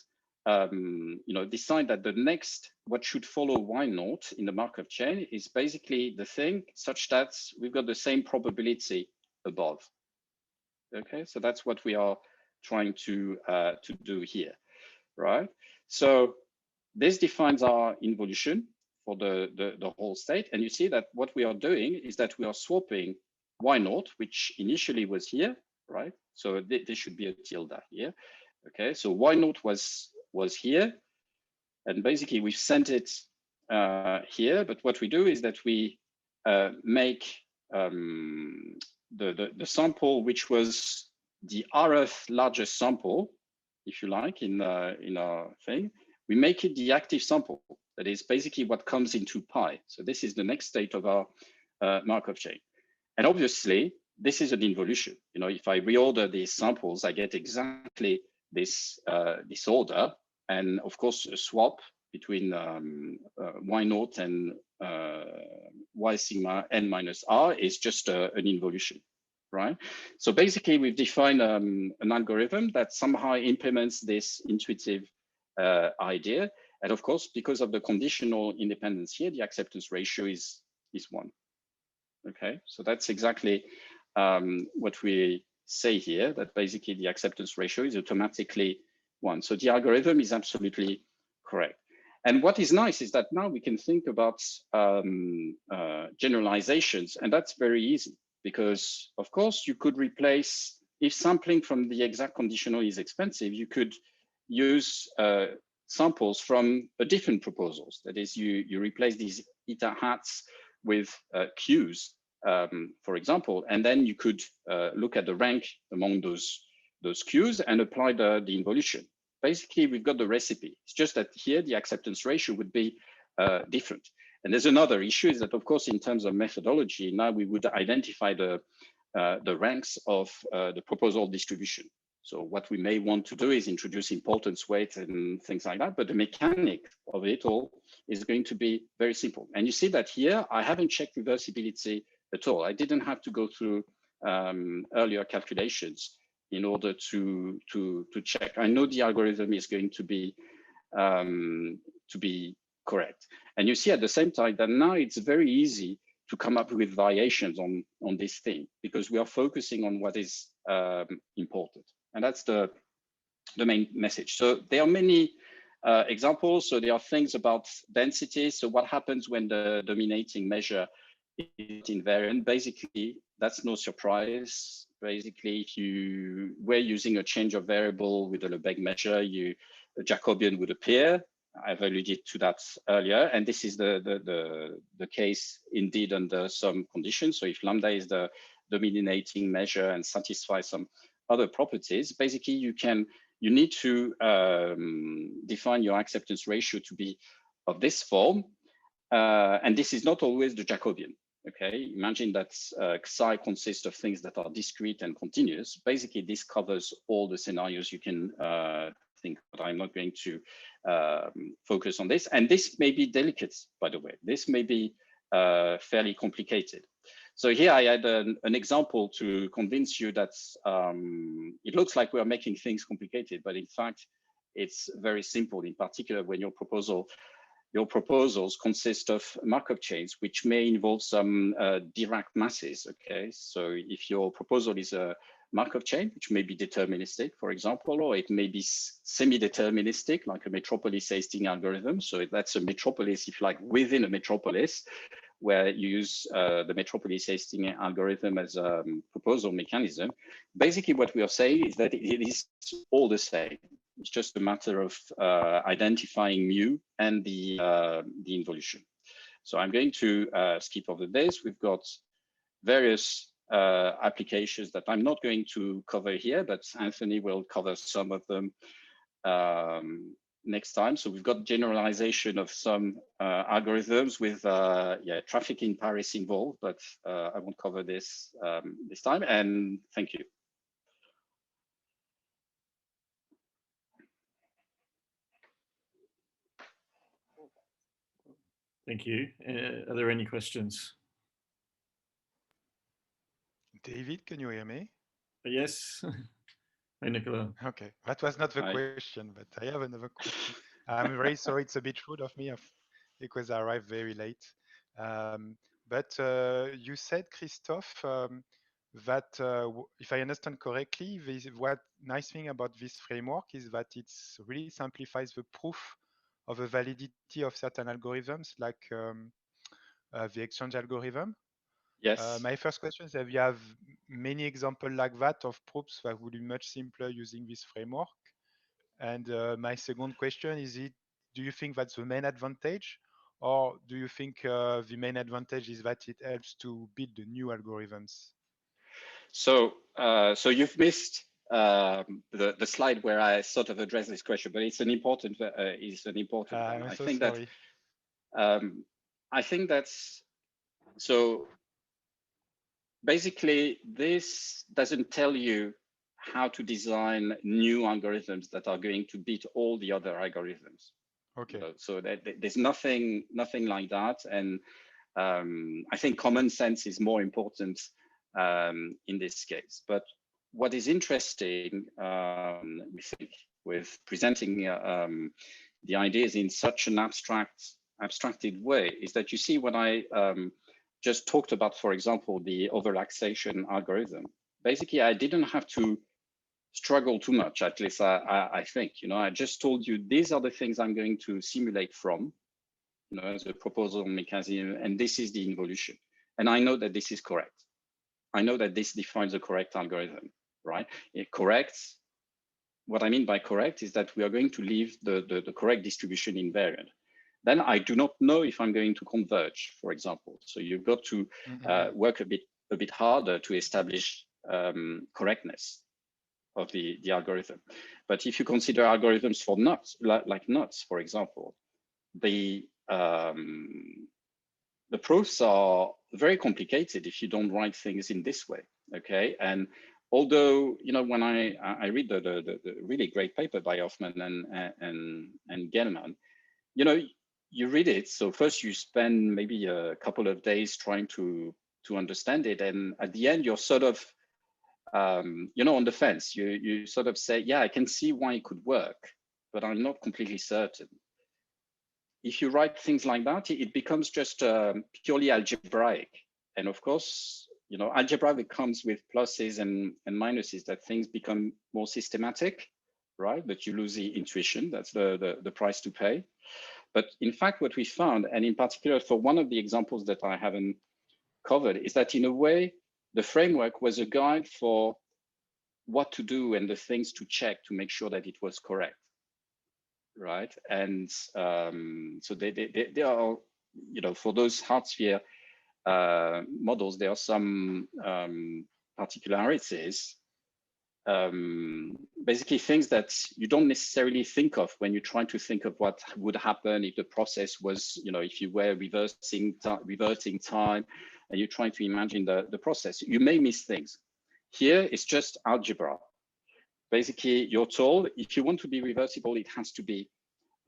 decide that the next, what should follow Y0 in the Markov chain is basically the thing such that we've got the same probability above. Okay, so that's what we are trying to do here, right? So this defines our involution for the whole state. And you see that what we are doing is that we are swapping Y0, which initially was here, right? So this should be a tilde here. Okay, so Y0 was here. And basically we've sent it here. But what we do is that we make the sample, which was the rth largest sample, if you like, in our thing, we make it the active sample. That is basically what comes into pi. So this is the next state of our Markov chain. And obviously, this is an involution. You know, if I reorder these samples, I get exactly this order. And of course, a swap between Y0 and Y sigma n minus R is just an involution, right? So basically, we've defined an algorithm that somehow implements this intuitive idea. And of course, because of the conditional independence here, the acceptance ratio is 1. Okay, so that's exactly what we say here, that basically the acceptance ratio is automatically 1. So the algorithm is absolutely correct. And what is nice is that now we can think about generalizations, and that's very easy because, of course, you could replace, if sampling from the exact conditional is expensive, you could use samples from a different proposals. That is, you replace these eta hats with Qs, for example, and then you could look at the rank among those Qs and apply the involution. Basically, we've got the recipe. It's just that here the acceptance ratio would be different. And there's another issue is that, of course, in terms of methodology, now we would identify the ranks of the proposal distribution. So what we may want to do is introduce importance weight and things like that, but the mechanic of it all is going to be very simple. And you see that here, I haven't checked reversibility at all. I didn't have to go through earlier calculations in order to check. I know the algorithm is going to be correct. And you see at the same time that now it's very easy to come up with variations on this thing because we are focusing on what is important. And that's the main message. So there are many examples. So there are things about density. So what happens when the dominating measure is invariant? Basically, that's no surprise. Basically, if you were using a change of variable with a Lebesgue measure, a Jacobian would appear. I've alluded to that earlier. And this is the case indeed under some conditions. So if lambda is the dominating measure and satisfies some other properties, basically you need to define your acceptance ratio to be of this form. And this is not always the Jacobian. Okay, imagine that Xi consists of things that are discrete and continuous. Basically, this covers all the scenarios you can think, but I'm not going to focus on this. And this may be delicate, by the way. This may be fairly complicated. So here I had an example to convince you that it looks like we are making things complicated, but in fact, it's very simple, in particular when your proposals consist of Markov chains, which may involve some Dirac masses, okay? So if your proposal is a Markov chain, which may be deterministic, for example, or it may be semi-deterministic, like a Metropolis Hastings algorithm. So that's a Metropolis, if you like, within a Metropolis, where you use the Metropolis Hastings algorithm as a proposal mechanism. Basically, what we are saying is that it is all the same. It's just a matter of identifying mu and the involution. So I'm going to skip over this. We've got various applications that I'm not going to cover here, but Anthony will cover some of them next time. So we've got generalization of some algorithms with traffic in Paris involved, but I won't cover this this time. And thank you. Thank you. Are there any questions? David, can you hear me? Yes. Hi, Nicola. Okay, that was not the Hi. question, but I have another question. I'm very sorry, it's a bit rude of me because I arrived very late. But you said, Christophe, that if I understand correctly, what nice thing about this framework is that it really simplifies the proof of the validity of certain algorithms, like the exchange algorithm. Yes. My first question is, have you have many examples like that of proofs that would be much simpler using this framework? And my second question is, do you think that's the main advantage, or do you think the main advantage is that it helps to build the new algorithms? So so you've missed the slide where I sort of addressed this question, but it's an important one. I'm I so think sorry. that I think that's so. Basically, this doesn't tell you how to design new algorithms that are going to beat all the other algorithms. Okay. So there's nothing like that, and I think common sense is more important in this case. But what is interesting, we think, with presenting the ideas in such an abstracted way, is that you see when I just talked about, for example, the overlaxation algorithm. Basically, I didn't have to struggle too much, at least I think. I just told you these are the things I'm going to simulate from, as a proposal mechanism, and this is the involution. And I know that this is correct. I know that this defines a correct algorithm, right? It corrects. What I mean by correct is that we are going to leave the correct distribution invariant. Then I do not know if I'm going to converge, for example. So you've got to work a bit harder to establish correctness of the algorithm. But if you consider algorithms for nuts, like nuts, for example, the proofs are very complicated if you don't write things in this way. Okay, and although when I read the really great paper by Hoffman and Gell-Mann, you read it. So first you spend maybe a couple of days trying to understand it, and at the end you're sort of on the fence. You sort of say, yeah, I can see why it could work, but I'm not completely certain. If you write things like that, it becomes just purely algebraic. And of course, algebra that comes with pluses and minuses, that things become more systematic, right? But you lose the intuition. That's the price to pay. But in fact, what we found, and in particular for one of the examples that I haven't covered, is that in a way, the framework was a guide for what to do and the things to check to make sure that it was correct, right? And so they are, for those hard sphere models, there are some particularities. Basically things that you don't necessarily think of when you try to think of what would happen if the process was, if you were reverting time and you're trying to imagine the process, you may miss things. Here, it's just algebra. Basically, you're told if you want to be reversible, it has to be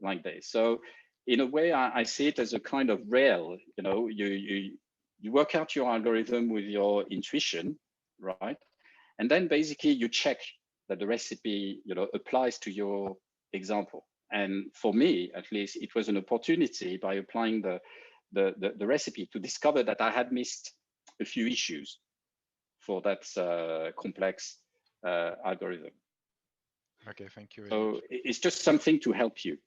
like this. So in a way, I see it as a kind of rail. You work out your algorithm with your intuition, right? And then basically you check that the recipe, applies to your example. And for me, at least, it was an opportunity by applying the recipe to discover that I had missed a few issues for that complex algorithm. Okay, thank you. So it's just something to help you.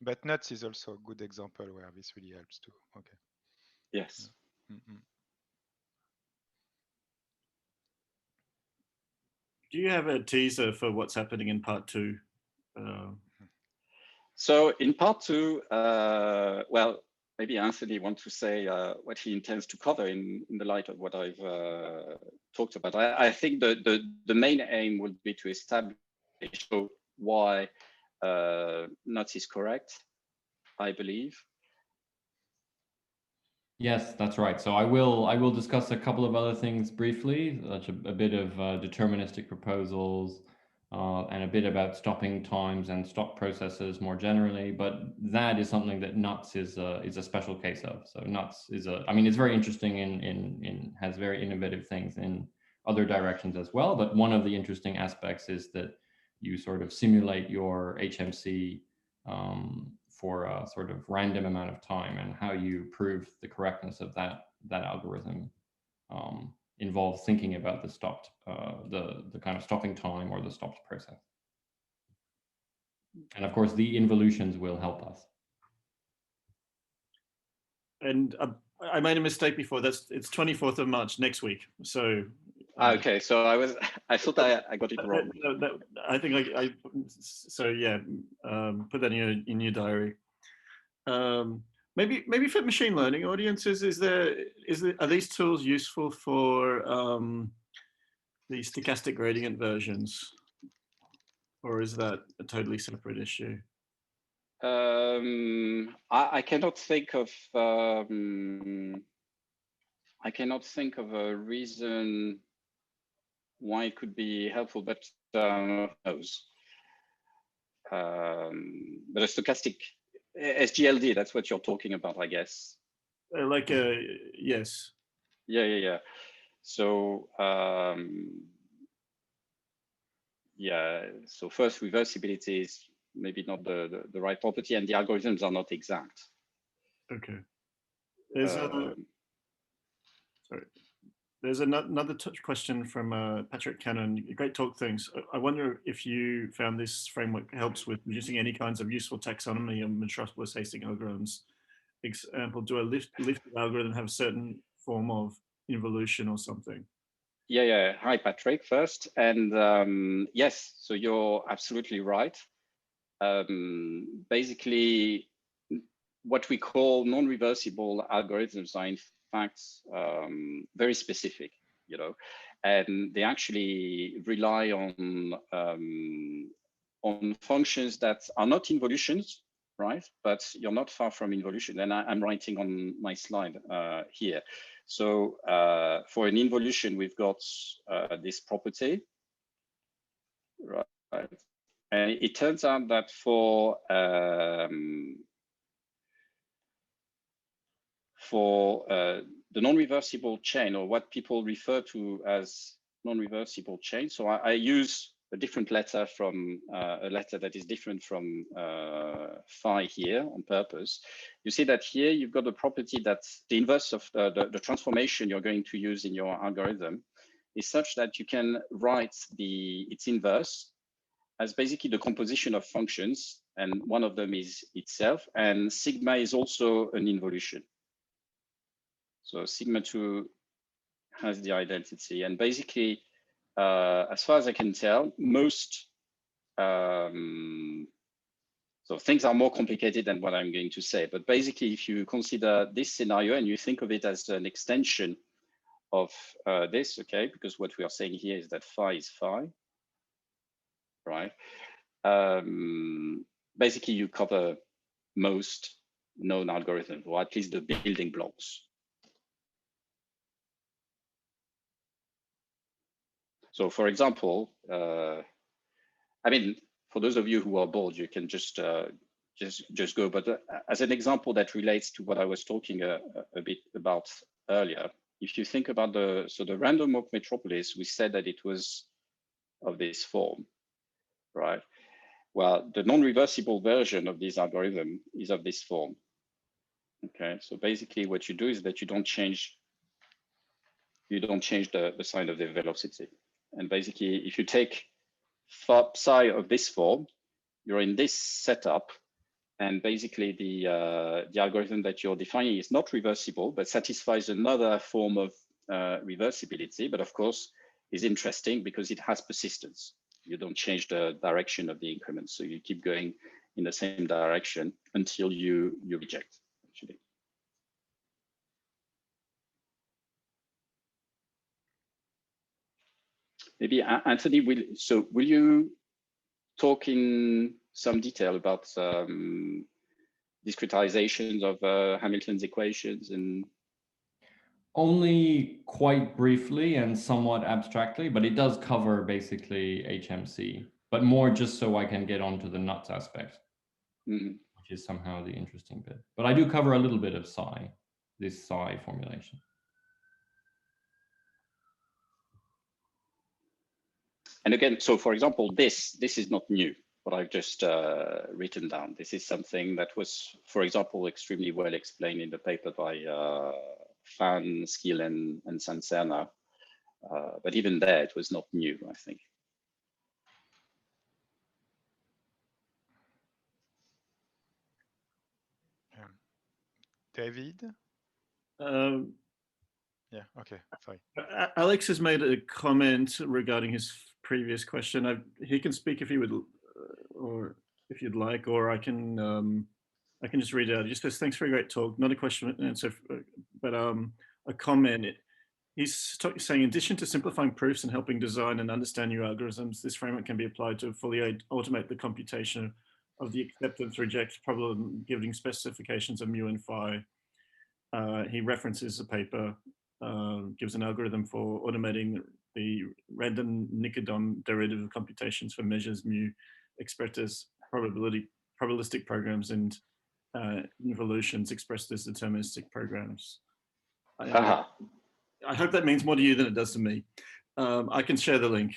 But nuts is also a good example where this really helps too. Okay. Yes. Do you have a teaser for what's happening in part 2? So in part 2, well, maybe Anthony wants to say what he intends to cover in the light of what I've talked about. I think the main aim would be to establish why nuts is correct, I believe. Yes, that's right. So I will discuss a couple of other things briefly, such a bit of deterministic proposals, and a bit about stopping times and stop processes more generally. But that is something that nuts is a special case of. So nuts is I mean, it's very interesting in has very innovative things in other directions as well. But one of the interesting aspects is that you sort of simulate your HMC for a sort of random amount of time, and how you prove the correctness of that algorithm involves thinking about the stopped the kind of stopping time or the stopped process. And of course, the involutions will help us. And I made a mistake before. It's 24th of March next week. So. Okay, so I thought I got it wrong. I think so yeah, put that in your diary. Maybe for machine learning audiences, are these tools useful for the stochastic gradient versions, or is that a totally separate issue? I cannot think of a reason why it could be helpful, but who knows? But a stochastic SGLD, that's what you're talking about, I guess. Yes. Yeah. So yeah. So first, reversibility is maybe not the right property, and the algorithms are not exact. Okay. There's another question from Patrick Cannon. Great talk, thanks. I wonder if you found this framework helps with producing any kinds of useful taxonomy of Metropolis Hastings algorithms. Example, do a lifted algorithm have a certain form of involution or something? Yeah. Hi, Patrick, first. And yes, so you're absolutely right. Basically, what we call non-reversible algorithms are in fact very specific, and they actually rely on functions that are not involutions, right? But you're not far from involution, and I'm writing on my slide here. So for an involution, we've got this property, right? And it turns out that for the non-reversible chain, or what people refer to as non-reversible chain. So I use a different letter from a letter that is different from phi here on purpose. You see that here you've got a property that the inverse of the transformation you're going to use in your algorithm is such that you can write its inverse as basically the composition of functions, and one of them is itself, and sigma is also an involution. So sigma 2 has the identity, and basically, as far as I can tell, most so things are more complicated than what I'm going to say. But basically, if you consider this scenario and you think of it as an extension of this, okay, because what we are saying here is that phi is phi, right? Basically, you cover most known algorithms, or at least the building blocks. So, for example, I mean, for those of you who are bored, you can just go. But as an example that relates to what I was talking a bit about earlier, if you think about the random walk Metropolis, we said that it was of this form, right? Well, the non-reversible version of this algorithm is of this form. Okay, so basically what you do is that you don't change the sign of the velocity. And basically, if you take psi of this form, you're in this setup, and basically the algorithm that you're defining is not reversible, but satisfies another form of reversibility, but of course is interesting because it has persistence. You don't change the direction of the increment, so you keep going in the same direction until you reject, actually. Maybe Anthony, will you talk in some detail about discretizations of Hamilton's equations? And only quite briefly and somewhat abstractly, but it does cover basically HMC, but more just so I can get onto the nuts aspect, which is somehow the interesting bit. But I do cover a little bit of psi, this psi formulation. And again, so for example, this is not new, what I've just written down. This is something that was, for example, extremely well explained in the paper by Fan, Skill, and Sancerna. But even there, it was not new, I think. David? Yeah, okay, sorry. Alex has made a comment regarding his previous question. He can speak if he would, or if you'd like, or I can just read it out. He just says, thanks for a great talk. Not a question and answer, but a comment. He's saying, in addition to simplifying proofs and helping design and understand new algorithms, this framework can be applied to fully automate the computation of the acceptance reject problem, giving specifications of mu and phi. He references a paper, gives an algorithm for automating the random Nicodon derivative computations for measures mu expressed as probabilistic programs and involutions expressed as deterministic programs. I hope that means more to you than it does to me. I can share the link.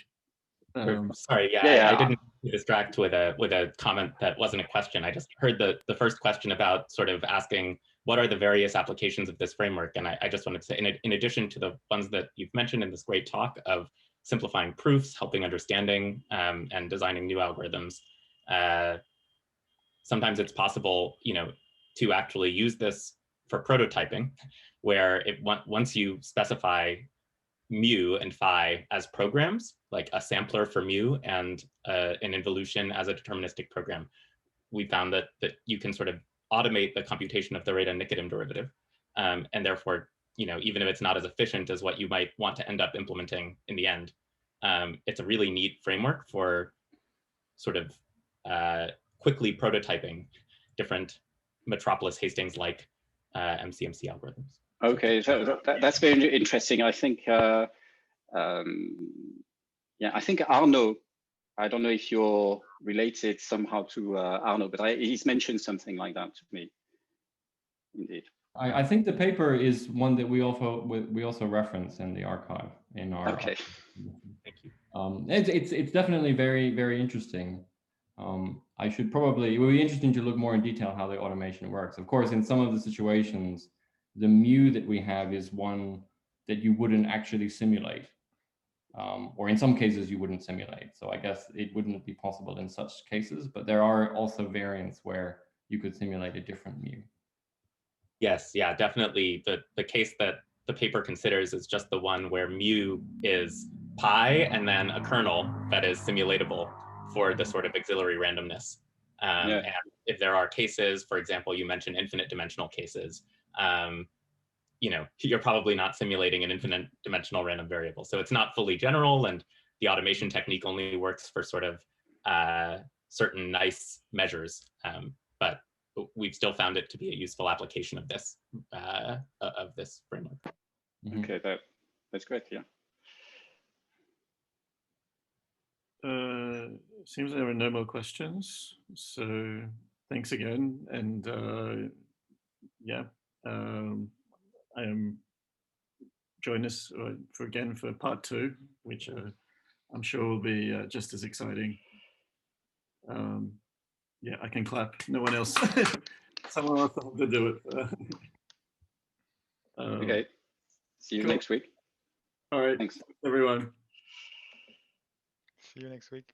Sorry, yeah. I didn't distract with a comment that wasn't a question. I just heard the first question about sort of asking what are the various applications of this framework, and I just wanted to say, in addition to the ones that you've mentioned in this great talk of simplifying proofs, helping understanding, and designing new algorithms, sometimes it's possible, to actually use this for prototyping, where once you specify mu and phi as programs, like a sampler for mu and an involution as a deterministic program, we found that you can sort of automate the computation of the Reda-Nikodym derivative. And therefore, even if it's not as efficient as what you might want to end up implementing in the end, it's a really neat framework for sort of quickly prototyping different Metropolis Hastings-like MCMC algorithms. Okay, so that's very interesting. I think, yeah, I think Arno, I don't know if you're related somehow to Arno, but he's mentioned something like that to me. Indeed. I think the paper is one that we also reference in the archive in our. Okay. Thank you. It's definitely very, very interesting. I should probably, it would be interesting to look more in detail how the automation works. Of course, in some of the situations, the mu that we have is one that you wouldn't actually simulate. Or in some cases you wouldn't simulate. So I guess it wouldn't be possible in such cases, but there are also variants where you could simulate a different mu. Yes, yeah, definitely. The case that the paper considers is just the one where mu is pi and then a kernel that is simulatable for the sort of auxiliary randomness. And if there are cases, for example, you mentioned infinite dimensional cases, you're probably not simulating an infinite dimensional random variable. So it's not fully general, and the automation technique only works for sort of certain nice measures. But we've still found it to be a useful application of this framework. Okay, that's great, yeah. Seems there are no more questions. So thanks again. And yeah, join us for part 2, which I'm sure will be just as exciting. Yeah, I can clap. No one else. Someone else will have to do it. Okay. See you next week. All right. Thanks, everyone. See you next week.